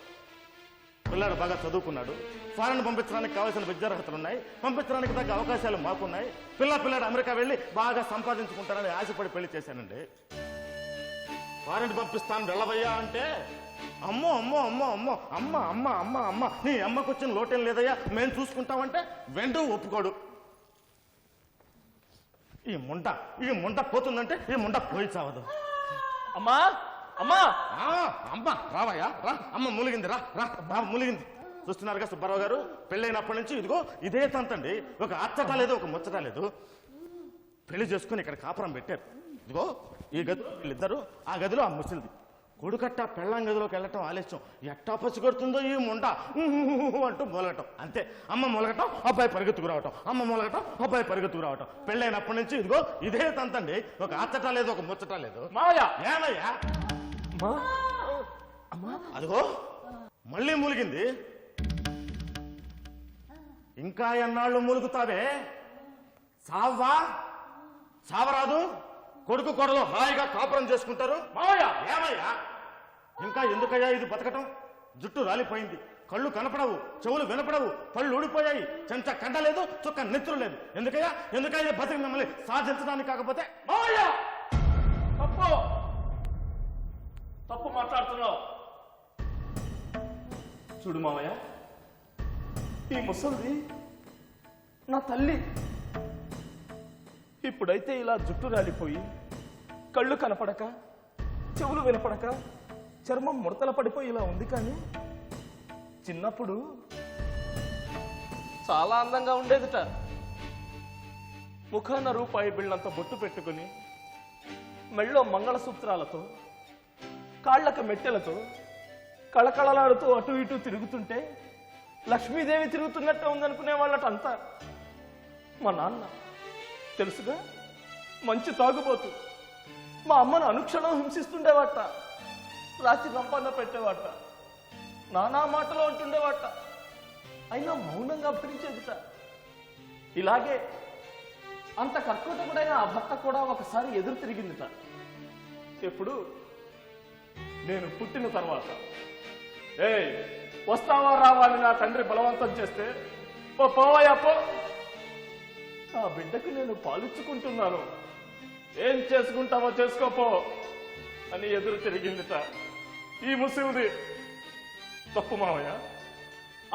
పిల్లాడు బాగా చదువుకున్నాడు. ఫారెన్ పంపించడానికి కావాల్సిన విద్యార్హతలు ఉన్నాయి. పంపించడానికి తగ్గ అవకాశాలు మాకున్నాయి. పిల్లాడు అమెరికా వెళ్ళి బాగా సంపాదించుకుంటారని ఆశపడి పెళ్లి చేశానండి. ఫారెన్ పంపిస్తాను వెళ్ళవయ్యా అంటే అమ్మో అమ్మో అమ్మో అమ్మో అమ్మ అమ్మ అమ్మ అమ్మ నీ అమ్మకు వచ్చిన లోటేం లేదయ్యా, మేము చూసుకుంటామంటే వెంటూ ఒప్పుకోడు. ఈ ముంట పోతుందంటే ఈ ముంట పోయి చావదు. అమ్మా, అమ్మా, అమ్మ రావయ్యా, రా. అమ్మ మూలిగింది, రా రా బాబు మూలిగింది. చూస్తున్నారుగా సుబ్బారావు గారు, పెళ్ళైనప్పటి నుంచి ఇదిగో ఇదే తంతండి. ఒక అచ్చట లేదు, ఒక ముచ్చట లేదు. పెళ్లి చేసుకుని ఇక్కడ కాపురం పెట్టారు. ఇదిగో ఈ గదిలో వీళ్ళిద్దరు, ఆ గదిలో ఆ ముసలిది. కొడుకట్ట పెళ్ళాం గదిలోకి వెళ్ళటం ఆలస్యం. ఎట్టా పసిగొడుతుందో ఈ ముండ అంటూ మొలగటం. అంతే, అమ్మ మొలగటం, అబ్బాయి పరిగెత్తుకు రావటం, అమ్మ మొలగటం, అబ్బాయి పరిగెత్తుకు రావటం. పెళ్ళైనప్పటి నుంచి ఇదిగో ఇదే తంతండి. ఒక అచ్చట లేదు, ఒక ముచ్చట లేదు. మావయ్య, ఏమయ్యా? అదిగో మళ్ళీ మూలిగింది. ఇంకా ఎన్నాళ్ళు మూలుగుతావే? సావా? సావరాదు? కొడుకు కొడలు హాయిగా కాపురం చేసుకుంటారు. మావయ్య, ఏమయ్యా? ఇంకా ఎందుకయ్యా ఇది బతకటం? జుట్టు రాలిపోయింది, కళ్ళు కనపడవు, చెవులు వినపడవు, పళ్ళు ఊడిపోయాయి, చెంచ కండ లేదు, చుక్క నెత్తురు లేదు. ఎందుకయ్యా బతికి మిమ్మల్ని సాధించడానికి? కాకపోతే మావయ్య, తప్పు మాట్లాడుతున్నావు. చూడు మావయ్య, ఈ ముసలిది నా తల్లి. ఇప్పుడైతే ఇలా జుట్టు రాలిపోయి, కళ్ళు కనపడక, చెవులు వినపడక, చర్మం ముడతల పడిపోయి ఇలా ఉంది. కానీ చిన్నప్పుడు చాలా అందంగా ఉండేదిట. ముఖాన రూపాయి బిళ్ళంత బొట్టు పెట్టుకుని మెళ్ళో మంగళసూత్రాలతో కాళ్ళకు మెట్టెలతో కళకళలాడుతూ అటు ఇటు తిరుగుతుంటే లక్ష్మీదేవి తిరుగుతున్నట్టు ఉందనుకునే వాళ్ళటంతా. మా నాన్న తెలుసుగా, మంచి తాగుబోతు. మా అమ్మను అనుక్షణం హింసిస్తుండేవాట, రాత్రి రంపన్న పెట్టేవాట, నానా మాటలో ఉంటుండేవాట. అయినా మౌనంగా భరించేదిట. ఇలాగే అంత కర్కోటకుడైన ఆ భర్త కూడా ఒకసారి ఎదురు తిరిగిందిట. ఎప్పుడు? నేను పుట్టిన తర్వాత. ఏయ్, వస్తావా రావా అని నా తండ్రి బలవంతం చేస్తే పోవయ్యా పో, ఆ బిడ్డకు నేను పాలిచ్చుకుంటున్నాను, ఏం చేసుకుంటావో చేసుకోపో అని ఎదురు తిరిగిందిట ఈ ముసివుది. తప్పు మావయ్య,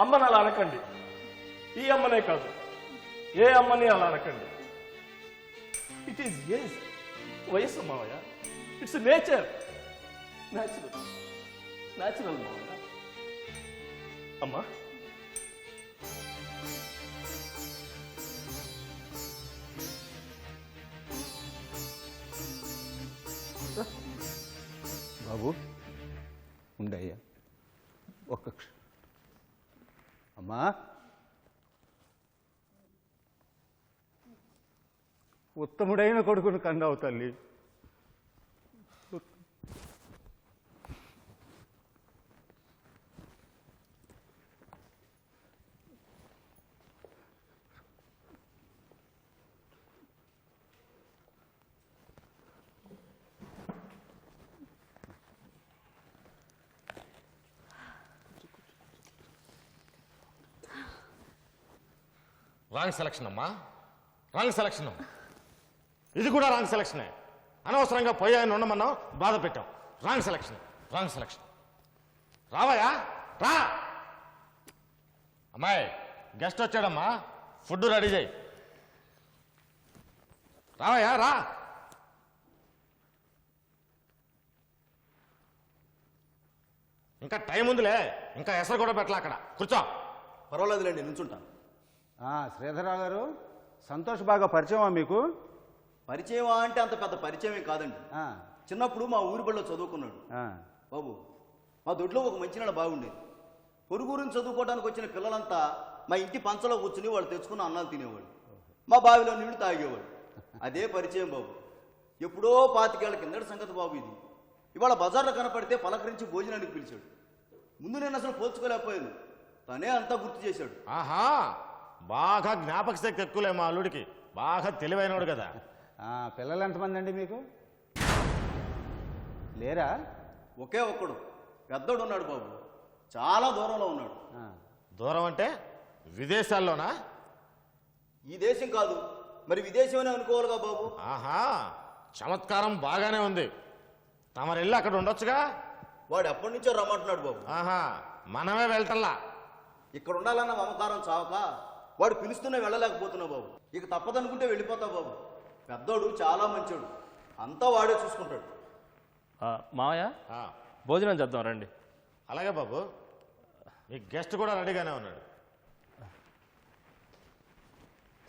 అమ్మని అలా అనకండి. ఈ అమ్మనే కాదు, ఏ అమ్మని అలా అనకండి. ఇట్ ఈస్ ఏజ్, వయస్సు మావయ్య. ఇట్స్ నేచర్, న్యాచురల్ మావయ్య. అమ్మా, బాబు ఉండయ్యా ఒక్క అమ్మా. ఉత్తముడైన కొడుకును కన్నావు తల్లి. రాంగ్ సెలక్షన్ అమ్మా, రాంగ్ సెలక్షన్. ఇది కూడా రాంగ్ సెలక్షనే. అనవసరంగా పోయాయని ఉండమన్నాం, బాధ పెట్టాం. Wrong selection, wrong selection. రావయ్యా, రా. అమ్మాయి, గెస్ట్ వచ్చాడమ్మా, ఫుడ్ రెడీ చేయి. రావయ్యా, రా. ఇంకా టైం ఉందిలే, ఇంకా ఎసరు కూడా పెట్టలే. అక్కడ కూర్చో. పర్వాలేదులేండి, నుంచుంటాను. శ్రీధరరావు గారు, సంతోష్ బాగా పరిచయమా మీకు? పరిచయమా అంటే అంత పెద్ద పరిచయమే కాదండి. చిన్నప్పుడు మా ఊరి బడిలో చదువుకున్నాడు బాబు. మా దొడ్లో ఒక మంచినీళ్ళ బాగుండేది. పొరుగురుని చదువుకోవడానికి వచ్చిన పిల్లలంతా మా ఇంటి పంచలో కూర్చుని వాళ్ళు తెచ్చుకున్న అన్నాలు తినేవాడు, మా బావిలో నీళ్లు తాగేవాడు. అదే పరిచయం బాబు. ఎప్పుడో 25 ఏళ్ల కిందటి సంగతి బాబు ఇది. ఇవాళ బజార్లో కనపడితే పలకరించి భోజనానికి పిలిచాడు. ముందు నేను అసలు పోల్చుకోలేకపోయాను, తనే అంతా గుర్తు చేశాడు. ఆహా, బాగా జ్ఞాపక శక్తి ఎక్కువలే మా అల్లుడికి, బాగా తెలివైనడు కదా. పిల్లలు ఎంతమంది అండి మీకు? లేరా? ఒకే ఒక్కడు పెద్దోడు ఉన్నాడు బాబు, చాలా దూరంలో ఉన్నాడు. దూరం అంటే విదేశాల్లోనా? ఈ దేశం కాదు మరి విదేశం అని అనుకోవాలిగా బాబు. ఆహా, చమత్కారం బాగానే ఉంది. తమరు వెళ్ళి అక్కడ ఉండొచ్చుగా. వాడు ఎప్పటి నుంచో రమ్మంటున్నాడు బాబు. ఆహా, మనమే వెళ్తల్లా. ఇక్కడ ఉండాలన్న మమకారం చావక వాడు పిలుస్తూనే వెళ్ళలేకపోతున్నావు బాబు. ఇక తప్పదనుకుంటే వెళ్ళిపోతావు బాబు. పెద్దోడు చాలా మంచోడు, అంతా వాడే చూసుకుంటాడు. మావయ్య, భోజనం చేద్దాం రండి. అలాగే బాబు, మీ గెస్ట్ కూడా రెడీగానే ఉన్నాడు.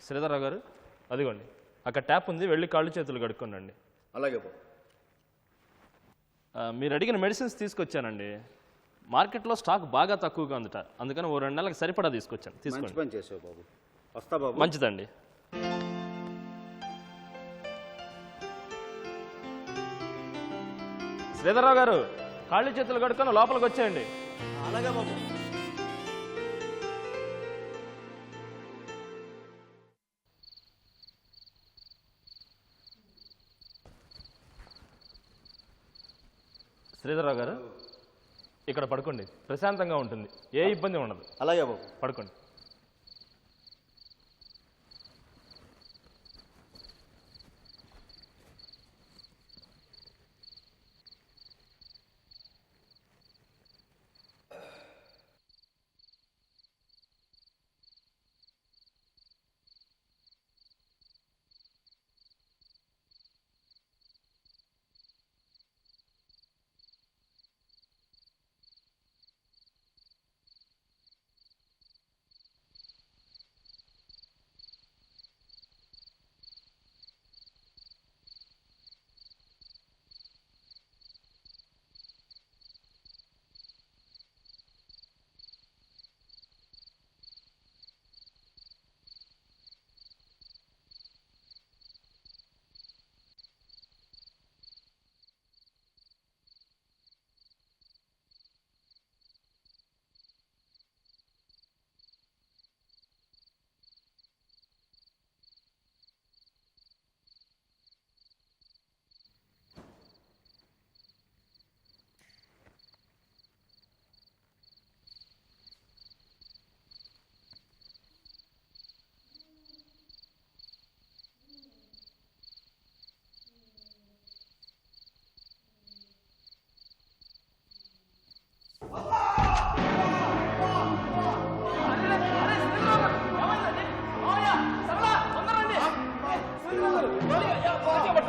శ్రీధరరావు గారు, అదిగోండి అక్కడ ట్యాప్ ఉంది, వెళ్ళి కాళ్ళు చేతులు కడుక్కోండి. అలాగే బాబు. మీరు అడిగిన మెడిసిన్స్ తీసుకొచ్చానండి. మార్కెట్లో స్టాక్ బాగా తక్కువగా ఉందట, అందుకని ఓ 2 నెలలకు సరిపడా తీసుకొచ్చాను. తీసుకోండి. పని చేసావు బాబు. వస్తా బాబు. మంచిదండి. శ్రీధరరావు గారు, కాళ్ళు చేతులు కడుక్కొని లోపలికి వచ్చేయండి. అలాగే బాబు. శ్రీధరరావు గారు, ఇక్కడ పడుకోండి, ప్రశాంతంగా ఉంటుంది, ఏ ఇబ్బంది ఉండదు. అలాగే బాబు, పడుకోండి.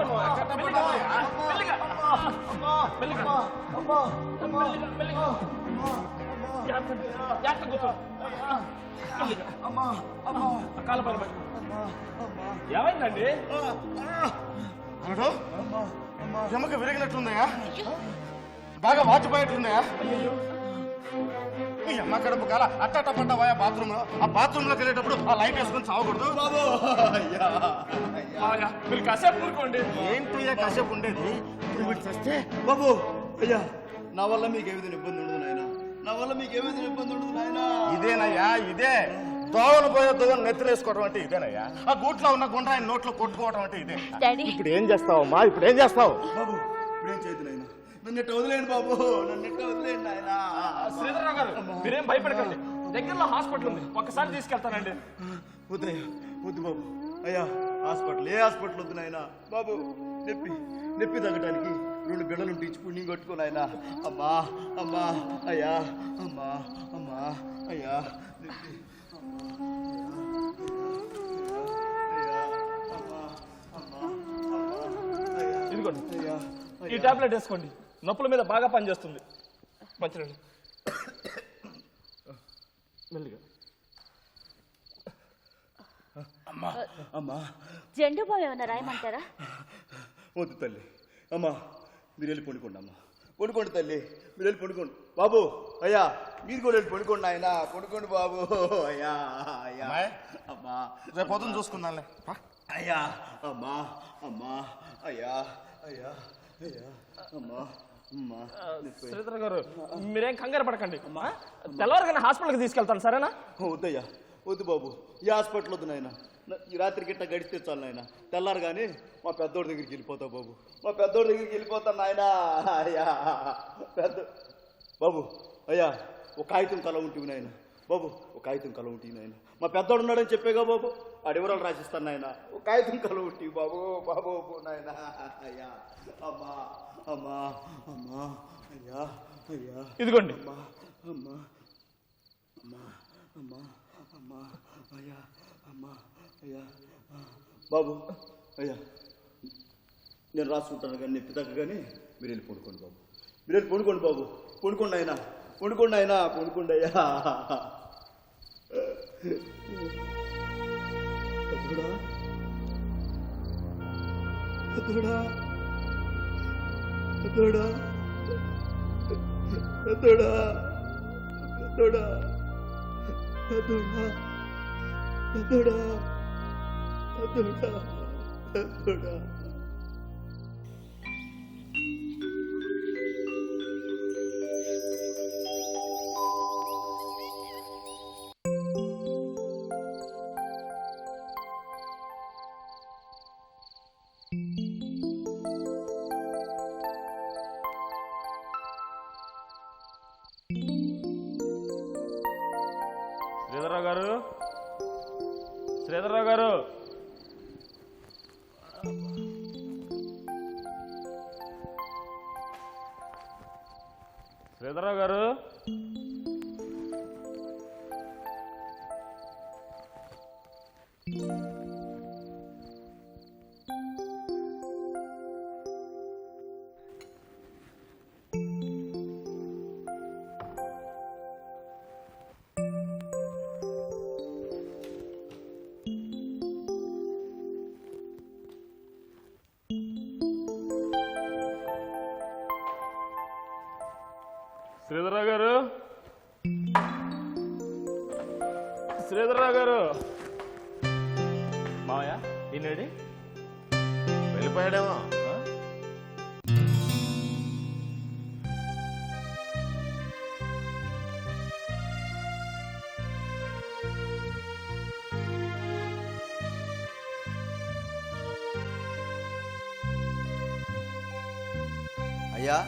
కూర్చోండి మెల్లిగా. మెల్లిగా. మెల్లిగా. జాగ్రత్తగా కూర్చోండి. కాళ్ళ పైన పెట్టు. ఏమైందండి? అల్లుడు ఎముక విరిగినట్లుందయా, బాగా వాచిపోయేట్లుందయా. ఈ అమ్మ కడుపు కాల అట్టట పడ్డావా బాత్రూమ్ లో? ఆ బాత్రూమ్ లోకి వెళ్ళేటప్పుడు ఆ లైట్ వేసుకొని చావకూడదు బాబు. మీరు కాసేపు ఊరుకోండి. ఏంటయ్యా కాసేపు ఉండేది? ఇప్పుడు వీడు చస్తే బాబు అయ్యా, నా వల్ల మీకు ఏ విధంగా ఇబ్బంది ఉండదు నాయన, నా వల్ల మీకు ఏ విధంగా ఇబ్బంది ఉండదు నాయన. ఇదేనయ్యా, ఇదే దోవను పోయే దోవను నెత్తిలేసుకోవడం అంటే ఇదేనయ్యా. ఆ గూట్లో ఉన్న గుండ్ర ఆయన నోట్లో కొట్టుకోవడం అంటే ఇదే. డాడీ ఇప్పుడు ఏం చేస్తావమ్మా? ఇప్పుడు ఏం చేస్తావు? బాబు ఇప్పుడేం చేయదు నాయన, నన్ను ఎట్ట వదిలేండి బాబు, నన్ను ఎట్ట వదిలేండి నాయన. శ్రీధర్రావు గారు మీరేం భయపడకండి, దగ్గరలో హాస్పిటల్ ఉంది, ఒక్కసారి తీసుకెళ్తానండి. వద్దయ్యా, వద్దు బాబు. అయ్యా హాస్పిటల్, ఏ హాస్పిటల్ వద్దు నాయన బాబు. నొప్పి నొప్పి తగ్గడానికి 2 బిళ్ళలు ఇచ్చి పుణ్యం కట్టుకోను ఆయన. అమ్మా అమ్మా అయ్యా, అమ్మా అమ్మా అయ్యా, నొప్పి. ఇదిగోండి ఈ టాబ్లెట్ వేసుకోండి, నొప్పుల మీద బాగా పనిచేస్తుంది. మంచిదండి. మెల్లిగా. అమ్మా అమ్మా జెండు బాబు ఏమన్నా రాయమంటారా? వద్దు తల్లి. అమ్మా మీరు వెళ్ళి పడుకోండి, అమ్మా పడుకోండి తల్లి, మీరు వెళ్ళి పడుకోండి. బాబు అయ్యా మీరు కూడా వెళ్ళి పడుకోండి ఆయన, పడుకోండి బాబు. అయ్యా అయ్యా అమ్మా, రేపు పొద్దున చూసుకుందాంలే. అయ్యా అమ్మా అమ్మా అయ్యా అయ్యా అయ్యా అమ్మా అమ్మా. శ్రీధర్ గారు మీరేం కంగారు పడకండి, తెల్లవారుగానే హాస్పిటల్కి తీసుకెళ్తాను, సరేనా? వద్దయ్యా, వద్దు బాబు, ఈ హాస్పిటల్ వద్దు నాయన. ఈ రాత్రి గిట్ట గడిస్తే చాలు నాయన, తెల్లారు కానీ మా పెద్దోడి దగ్గరికి వెళ్ళిపోతావు బాబు, మా పెద్దోడి దగ్గరికి వెళ్ళిపోతాను నాయన. అయ్యా పెద్ద బాబు అయ్యా, ఒక కాగితం కల ఉంటుంది నాయన బాబు, ఒక కాగితం కల ఉంటుంది నాయన. మా పెద్దోడు ఉన్నాడని చెప్పేగా బాబు, ఆ వివరాలు రాసిస్తాను నాయన. ఒక కాగితం కల ఉంటుంది బాబు, బాబు నాయన. అయ్యా అమ్మా అమ్మా అమ్మా అయ్యా అయ్యా. ఇదిగోండి. అమ్మా అమ్మా అమ్మా అమ్మా అమ్మా అయ్యా అమ్మా అయ్యా. బాబు అయ్యా నేను రాసుకుంటాను కానీ నొప్పి తగ్గగానే మీరు వెళ్ళి పడుకోండి బాబు, మీరు వెళ్ళి పడుకోండి బాబు, పడుకోండి ఆయన, పడుకోండి ఆయన, పడుకోండి అయ్యా. పెద్దోడా పెద్దోడా పెద్దోడా పెద్దోడా పెద్దోడా పెద్దోడా పెద్దోడా పెద్దోడా పెద్దోడా. శ్రీధర్రావు గారు, శ్రీధర్రావు గారు, శ్రీధర్రావు గారు. శ్రీధర్రావు గారు, శ్రీధర్రావు గారు. మావయ్య ఈయనడి వెళ్ళిపోయాడేమో. అయ్యా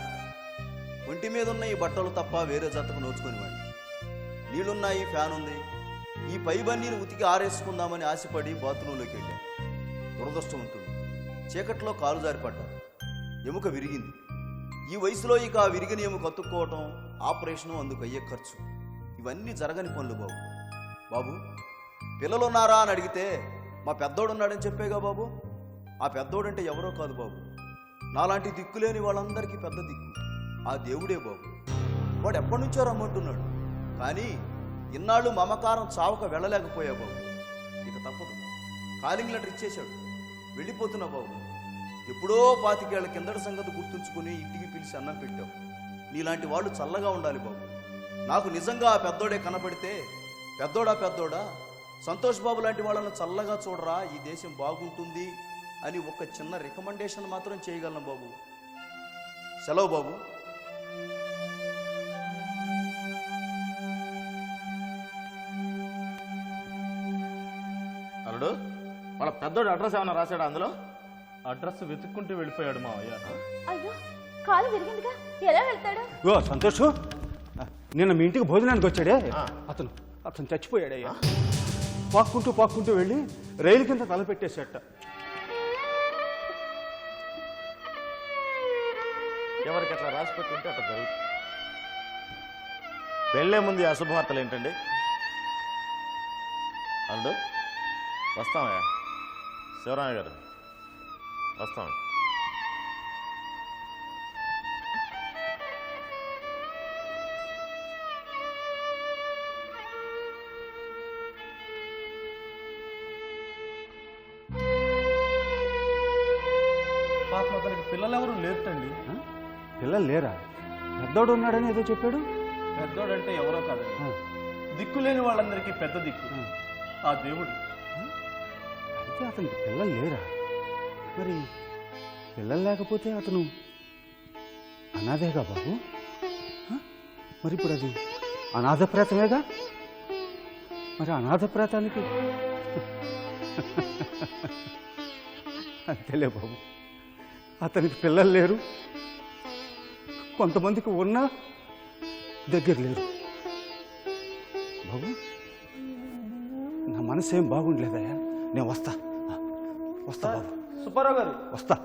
ఒంటి మీద ఉన్న ఈ బట్టలు తప్ప వేరే జతకు నోచుకొనివ్వండి. నీళ్ళున్నాయి, ఫ్యాన్ ఉంది, ఈ పై బన్నీని ఉతికి ఆరేసుకుందామని ఆశపడి బాత్రూంలోకి వెళ్ళాను. దురదృష్టవంతుడు, చీకట్లో కాలు జారిపడ్డాను, ఎముక విరిగింది. ఈ వయసులో ఇక ఆ విరిగిన ఎముక అతుక్కోవటం, ఆపరేషను, అందుకు అయ్యే ఖర్చు, ఇవన్నీ జరగని పనులు బాబు. బాబు పిల్లలున్నారా అని అడిగితే మా పెద్దోడున్నాడని చెప్పేగా బాబు. ఆ పెద్దోడంటే ఎవరో కాదు బాబు, నాలాంటి దిక్కులేని వాళ్ళందరికీ పెద్ద దిక్కు ఆ దేవుడే బాబు. వాడు ఎప్పటి నుంచో రమ్మంటున్నాడు, కానీ ఇన్నాళ్ళు మమకారం చావక వెళ్ళలేకపోయా బాబు. ఇక తప్పదు, కాలింగ్ లెటర్ ఇచ్చేశాడు, వెళ్ళిపోతున్నా బాబు. ఎప్పుడో 25 ఏళ్ల కిందటి సంగతి గుర్తుంచుకుని ఇంటికి పిలిచి అన్నం పెట్టావు. నీలాంటి వాళ్ళు చల్లగా ఉండాలి బాబు. నాకు నిజంగా ఆ పెద్దోడే కనపడితే, పెద్దోడా సంతోష్ బాబు లాంటి వాళ్ళను చల్లగా చూడరా, ఈ దేశం బాగుంటుంది అని ఒక చిన్న రికమెండేషన్ మాత్రం చేయగలను బాబు. సెలవు బాబు. అల్లుడు, వాళ్ళ పెద్దోడు అడ్రస్ ఏమైనా రాశాడా అందులో? అడ్రస్ వెతుక్కుంటూ వెళ్ళిపోయాడు మావయ్య. అయ్యో, కాలు విరిగిందిగా, ఎలా వెళ్తాడు? ఓ సంతోష్, నిన్న మీ ఇంటికి భోజనానికి వచ్చాడే, అతను చచ్చిపోయాడయ్యా. పాక్కుంటూ వెళ్ళి రైలు కింద తలపెట్టేసేట. ఎవరికి అట్లా రాసి పెట్టుంటే అట్లా జరుగుతుంది. పెళ్ళే ముందు ఆ శుభవార్తలు ఏంటండి? అల్లుడు, వస్తామయ్యా. శివరామయ్య గారు వస్తాం. పాపం అతనికి పిల్లలు ఎవరు లేరుటండి. పిల్లలు లేరా? పెద్దోడు ఉన్నాడని ఏదో చెప్పాడు. పెద్దోడంటే ఎవరో కాదండి, దిక్కులేని వాళ్ళందరికీ పెద్ద దిక్కు ఆ దేవుడు. అయితే అతనికి పిల్లలు లేరా? మరి పిల్లలు లేకపోతే అతను అనాథేగా బాబు. మరి ఇప్పుడు అది అనాథ ప్రేతమేగా. మరి అనాథ ప్రేతానికి అంతేలే బాబు, అతనికి పిల్లలు లేరు, కొంతమందికి ఉన్నా దగ్గర లేరు. బాబు, నా మనసు ఏం బాగుండలేదయ్యా, నేను వస్తా బాబు. సుబ్బారావు గారు వస్తా.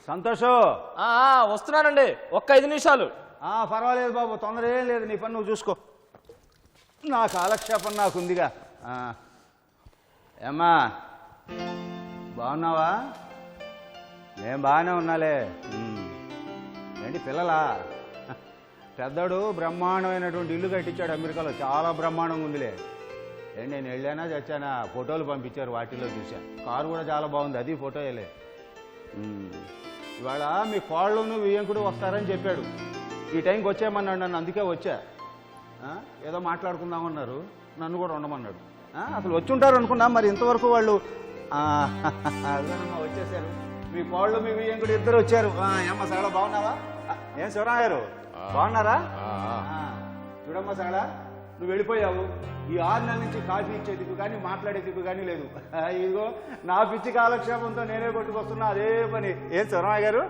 సంతోషు వస్తున్నానండి, ఒక్క 5 నిమిషాలు. పర్వాలేదు బాబు, తొందర ఏం లేదు, నీ పని నువ్వు చూసుకో, నా కాలక్షేపం నాకుందిగా. ఏమ్మా, బాగున్నావా? నేను బాగానే ఉన్నాలే. ఏంటి పిల్లలా? పెద్దోడు బ్రహ్మాండమైనటువంటి ఇల్లు కట్టించాడు అమెరికాలో, చాలా బ్రహ్మాండంగా ఉందిలే. ఏంటి నేను వెళ్ళానా చచ్చానా? ఫోటోలు పంపించారు, వాటిల్లో చూసా. కారు కూడా చాలా బాగుంది, అది ఫోటోయలే. ఇవాళ మీ కోళ్ళను వియ్యంకుడు వస్తారని చెప్పాడు. ఈ టైంకి వచ్చేయమన్నాడు నన్ను, అందుకే వచ్చా. ఏదో మాట్లాడుకుందామన్నారు, నన్ను కూడా ఉండమన్నాడు. అసలు వచ్చి ఉంటారు అనుకున్నా, మరి ఇంతవరకు వాళ్ళు అదేనమ్మా వచ్చేసారు. మీ కోళ్ళు మీ వియ్యంకుడు ఇద్దరు వచ్చారు. ఏమ్మా సగళ, బాగున్నావా? ఏం శివరామ గారు బాగున్నారా? చూడమ్మా సగళ, నువ్వు వెళ్ళిపోయావు. ఈ 6 నెలల నుంచి కాఫీ ఇచ్చే దిక్కు కానీ మాట్లాడే దిక్కు కానీ లేదు. ఇదిగో నా పిచ్చి కాలక్షేపంతో నేనే కొట్టుకొస్తున్నా, అదే పని. ఏం శివరామయ్య గారు,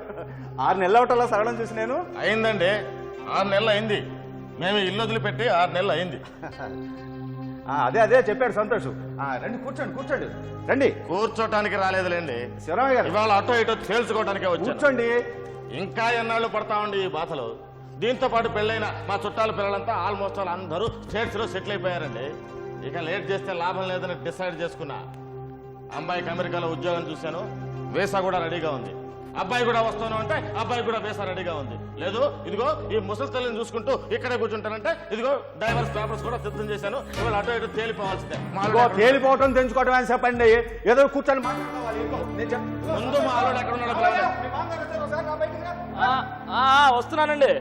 6 నెలలు అవటంలో సరళం చూసి నేను అయిందండి. 6 నెలలు అయింది, మేము ఇల్లు వదిలిపెట్టి 6 నెలలు అయింది. అదే చెప్పాడు సంతోష్. రండి, కూర్చోండి రండి. కూర్చోటానికి రాలేదులేండి శివరామయ్య గారు, ఇవాళ అటో ఇటో తేల్చుకోవటానికే వచ్చాను. కూర్చోండి. ఇంకా ఎన్నాళ్ళు పడతామండి ఈ బాధలు? దీంతో పాటు పెళ్ళైన మా చుట్టాల పిల్లలంతా ఆల్మోస్ట్ వాళ్ళు అందరూ స్టేట్స్ లో సెటిల్ అయిపోయారండి. ఇక లేట్ చేస్తే లాభం లేదని డిసైడ్ చేసుకున్నా. అమ్మాయికి అమెరికాలో ఉద్యోగం చూశాను, వీసా కూడా రెడీగా ఉంది. అబ్బాయి కూడా వస్తాను అంటే అబ్బాయి కూడా వీసా రెడీగా ఉంది. లేదు, ఇదిగో ఈ ముసలి తల్లిని చూసుకుంటూ ఇక్కడే కూర్చుంటానంటే ఇదిగో డైవర్స్ పేపర్స్ కూడా సిద్ధం చేశాను. ఇవాళ అటో ఇటో తేలిపోవాల్సిందే. తేలిపోవటం తెంచుకోవటం అని చెప్పండి, ఏదో కూర్చొని ముందు మా ఆలోడు ఎక్కడ ఉన్నాడు? వస్తున్నానండి.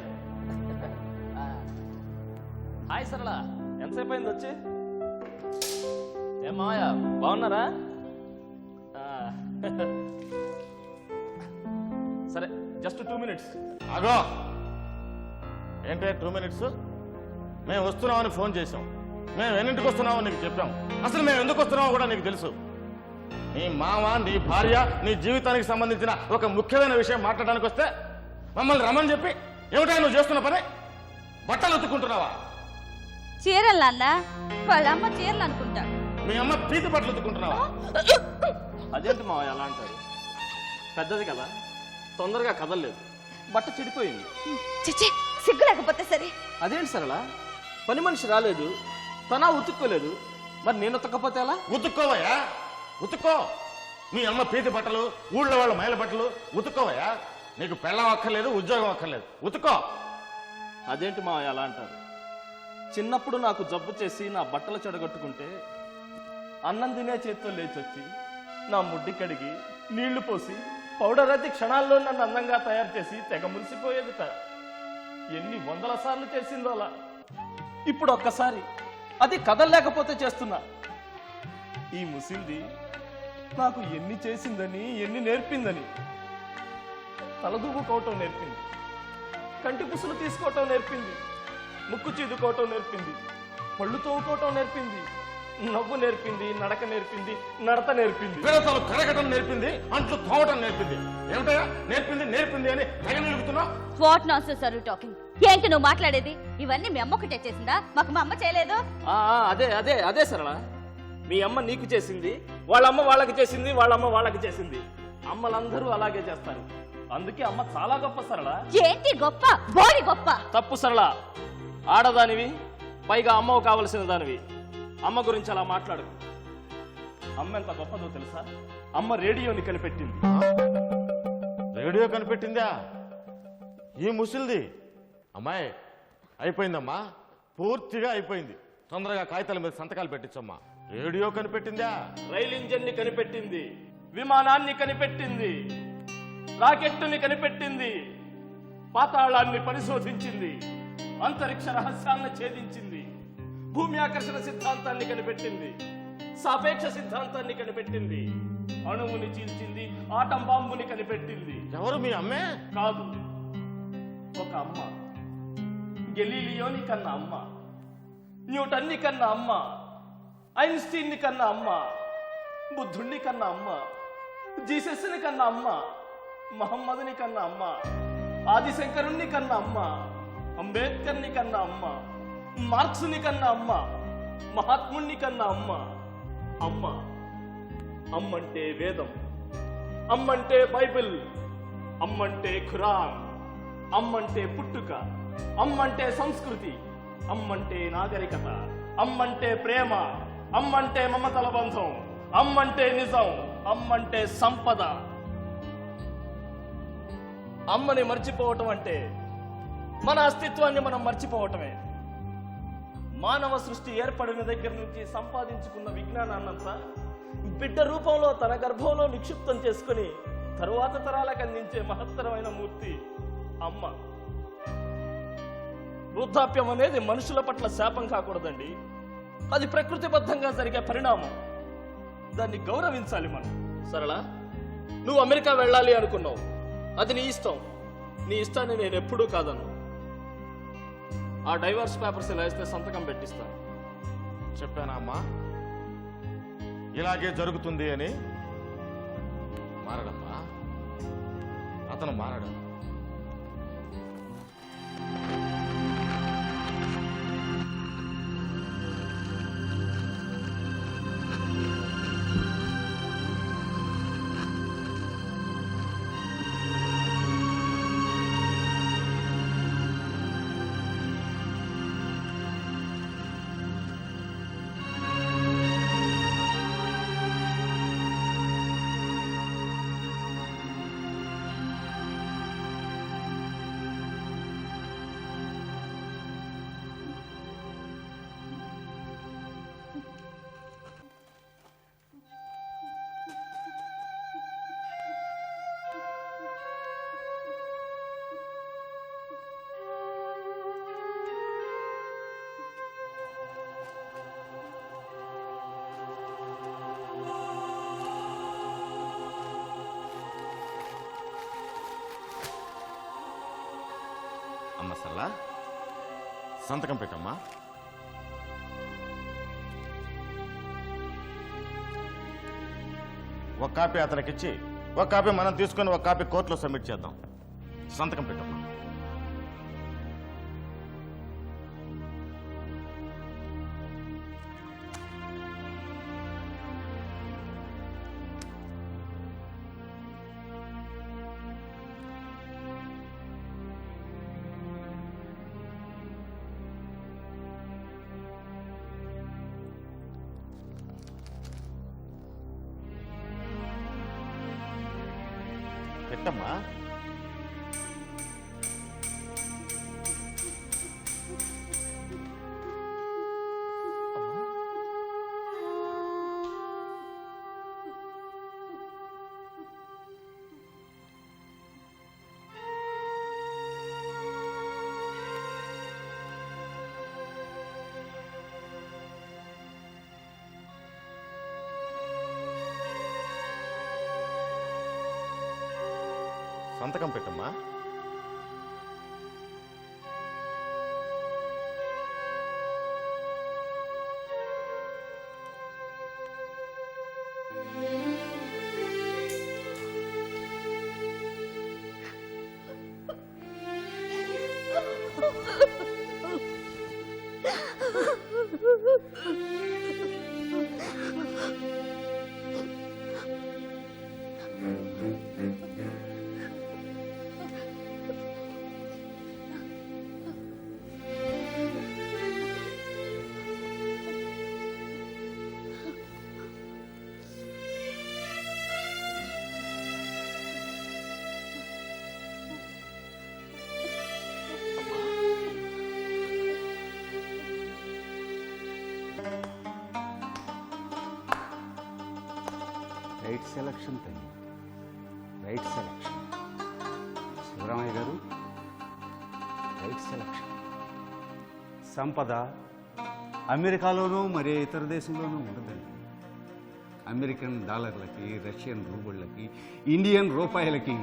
హాయ్ సరళ, ఎంతసేపు అయింది వచ్చి? ఏం మావయ్య, బాగున్నారా? సరే, జస్ట్ 2 minutes. అగో ఏంటే 2 minutes? మేము వస్తున్నామని ఫోన్ చేసాం, మేము ఎన్నింటికి వస్తున్నామో నీకు చెప్పాం. అసలు మేము ఎందుకు వస్తున్నామో కూడా నీకు తెలుసు. నీ మామ, నీ భార్య, నీ జీవితానికి సంబంధించిన ఒక ముఖ్యమైన విషయం మాట్లాడడానికి వస్తే మమ్మల్ని రమ్మని చెప్పి ఏమిటా నువ్వు చేస్తున్న పని? బట్టలు ఉతుక్కుంటున్నావా? చీరలు నాన్న, వాళ్ళ అమ్మ చీరలు అనుకుంటా. మీ అమ్మ పీతి బట్టలు ఉతుక్కుంటున్నావా? అదేంటి మావయ్య అలా అంటారు? పెద్దది కదా, తొందరగా కదలలేదు, బట్ట చెడిపోయింది. చిచ్చి, సిగ్గు లేకపోతే సరే. అదేంటి సరళ, పని మనిషి రాలేదు, తన ఉతుక్కోలేదు, మరి నేను ఉతక్కపోతే ఎలా? ఉతుక్కోవయ్యా, ఉతుక్కో. మీ అమ్మ పీతి బట్టలు, ఊళ్ళో వాళ్ళ మైల బట్టలు ఉతుక్కోవయ్యా. నీకు పెళ్ళం అక్కర్లేదు, ఉద్యోగం అక్కర్లేదు, ఉతుక్కో. అదేంటి మావయ్య అలా అంటారు? చిన్నప్పుడు నాకు జబ్బు చేసి నా బట్టలు చెడగొట్టుకుంటే అన్నం తినే చేత్తో లేచొచ్చి నా ముడ్డి కడిగి నీళ్లు పోసి పౌడర్ అతి క్షణాల్లో నన్ను అందంగా తయారు చేసి తెగ మురిసిపోయేదిట. ఎన్ని వందల సార్లు చేసిందో అలా. ఇప్పుడు ఒక్కసారి అది కదలలేకపోతే చేస్తున్నా. ఈ ముసింది నాకు ఎన్ని చేసిందని, ఎన్ని నేర్పిందని. తలదూపుకోవటం నేర్పింది, కంటి పుసులు తీసుకోవటం నేర్పింది, ముక్కు చీదుకోవటం నేర్పింది, పళ్ళు తోముకోవటం నేర్పింది, నవ్వు నేర్పింది, నడక నేర్పింది, నడత నేర్పింది, పిల్లతలు కడగటం నేర్పింది, అంట్లు తోమటం నేర్పింది. ఏమిటయా నేర్పింది నేర్పింది అని తెగ నిలుగుతున్నావు? What nonsense are you talking? ఏంటి నువ్వు మాట్లాడేది? ఇవన్నీ మీ అమ్మ ఒకటే చేసిందా? మాకు మా అమ్మ చేయలేదు. అదే అదే అదే సరళ, మీ అమ్మ నీకు చేసింది, వాళ్ళమ్మ వాళ్ళకి చేసింది, వాళ్ళమ్మ వాళ్ళకి చేసింది. అమ్మలందరూ అలాగే చేస్తారు. అందుకే అమ్మ చాలా గొప్ప సరళ. ఏంటి గొప్ప? బోడి గొప్ప. తప్పు సరళ, ఆడదానివి, పైగా అమ్మవు కావలసిన దానివి. అమ్మ గురించి అలా మాట్లాడు. అమ్మ ఎంత గొప్పదో తెలుసా? అమ్మ రేడియోని కనిపెట్టింది. రేడియో కనిపెట్టిందా? ఈ ముసిల్ది. అమ్మాయి అయిపోయిందమ్మా, పూర్తిగా అయిపోయింది. తొందరగా కాగితాల మీద సంతకాలు పెట్టించమ్మా. రేడియో కనిపెట్టిందా? రైలు ఇంజన్ ని కనిపెట్టింది, విమానాన్ని కనిపెట్టింది, రాకెట్టుని కనిపెట్టింది, పాతాళాన్ని పరిశోధించింది, అంతరిక్ష రహస్యాలను ఛేదించింది, భూమి ఆకర్షణ సిద్ధాంతాన్ని కనిపెట్టింది, సాపేక్ష సిద్ధాంతాన్ని కనిపెట్టింది, అణువుని చీల్చింది, ఆటం బాంబుని కనిపెట్టింది. ఎవరు మీ అమ్మే? కాదు, ఒక అమ్మ. గెలీలియోని కన్నా అమ్మ, న్యూటన్ని కన్నా అమ్మ, ఐన్స్టీన్ని కన్నా అమ్మ, బుద్ధుణ్ణి కన్నా అమ్మ, జీసస్ని కన్నా అమ్మ, మహమ్మదుని కన్నా అమ్మ, ఆదిశంకరుణ్ణి కన్నా అమ్మ, అంబేద్కర్ని కన్నా అమ్మ, మార్క్స్ని కన్నా అమ్మ, మహాత్ముణ్ణి కన్నా అమ్మ. అమ్మ అమ్మంటే వేదం, అమ్మంటే బైబిల్, అమ్మంటే ఖురాన్, అమ్మంటే పుట్టుక, అమ్మంటే సంస్కృతి, అమ్మంటే నాగరికత, అమ్మంటే ప్రేమ, అమ్మంటే మమతల బంధం, అమ్మంటే నిజం, అమ్మంటే సంపద. అమ్మని మర్చిపోవటం అంటే మన అస్తిత్వాన్ని మనం మర్చిపోవటమే. మానవ సృష్టి ఏర్పడిన దగ్గర నుంచి సంపాదించుకున్న విజ్ఞానాన్నంతా బిడ్డ రూపంలో తన గర్భంలో నిక్షిప్తం చేసుకుని తరువాత తరాలకు అందించే మహత్తరమైన మూర్తి అమ్మ. వృద్ధాప్యం అనేది మనుషుల పట్ల శాపం కాకూడదండి, అది ప్రకృతిబద్ధంగా జరిగే పరిణామం. దాన్ని గౌరవించాలి మనం. సరళ, నువ్వు అమెరికా వెళ్ళాలి అనుకున్నావు, అది నీ ఇష్టం. నీ ఇష్టాన్ని నేను ఎప్పుడూ కాదను. ఆ డైవర్స్ పేపర్స్ ఇలా వేస్తే సంతకం పెట్టిస్తాను. చెప్పానా అమ్మా ఇలాగే జరుగుతుంది అని? మారడమ్మా, అతను మారడం. అమ్మ సరళ, సంతకం పెట్టమ్మా. ఒక కాపీ అతనికి ఇచ్చి ఒక కాపీ మనం తీసుకొని ఒక కాపీ కోర్టులో సబ్మిట్ చేద్దాం. సంతకం పెట్టమ్మా. పెట్టమ్మా. సంతకం పెట్టమ్మా. రైట్ సెలక్షన్ తల్లి, రైట్ సెలక్షన్. శివరామయ్య గారు, రైట్ సెలక్షన్. సంపద అమెరికాలోనూ మరే ఇతర దేశంలోనూ ఉండదండి. అమెరికన్ డాలర్లకి, రష్యన్ రూబుళ్ళకి, ఇండియన్ రూపాయలకి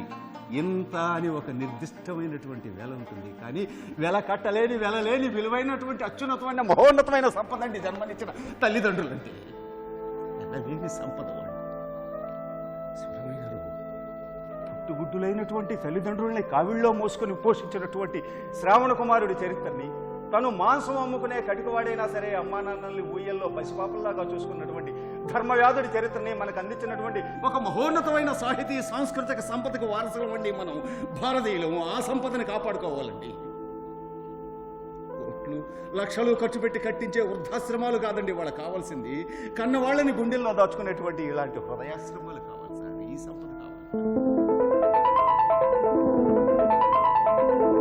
ఇంత అని ఒక నిర్దిష్టమైనటువంటి వేల ఉంటుంది. కానీ వెల కట్టలేని, వెలలేని విలువైనటువంటి అత్యున్నతమైన మహోన్నతమైన సంపద అండి జన్మనిచ్చిన తల్లిదండ్రులంటే. వెలలేని సంపద వాళ్ళు. శివరామయ్య గారు, పుట్టుగుడ్డులైనటువంటి తల్లిదండ్రుల్ని కావిళ్ళలో మోసుకొని పోషించినటువంటి శ్రావణ కుమారుడి చరిత్రని, తను మాంసం అమ్ముకునే కటికవాడైనా సరే అమ్మా నాన్నల్ని ఊయల్లో పసిపాపల్లాగా చూసుకున్నటువంటి ధర్మవ్యాధుడి చరిత్రని మనకు అందించినటువంటి ఒక మహోన్నతమైన సాహితీ సాంస్కృతిక సంపదకు వారసులం అండి మనం భారతీయులము. ఆ సంపదను కాపాడుకోవాలండి. కోట్లు లక్షలు ఖర్చు పెట్టి కట్టించే వృద్ధాశ్రమాలు కాదండి వాళ్ళకి కావాల్సింది. కన్నవాళ్ళని గుండెల్లో దాచుకునేటువంటి ఇలాంటి హృదయాశ్రమాలు కావాలి సార్. ఈ సంపద కావాలి.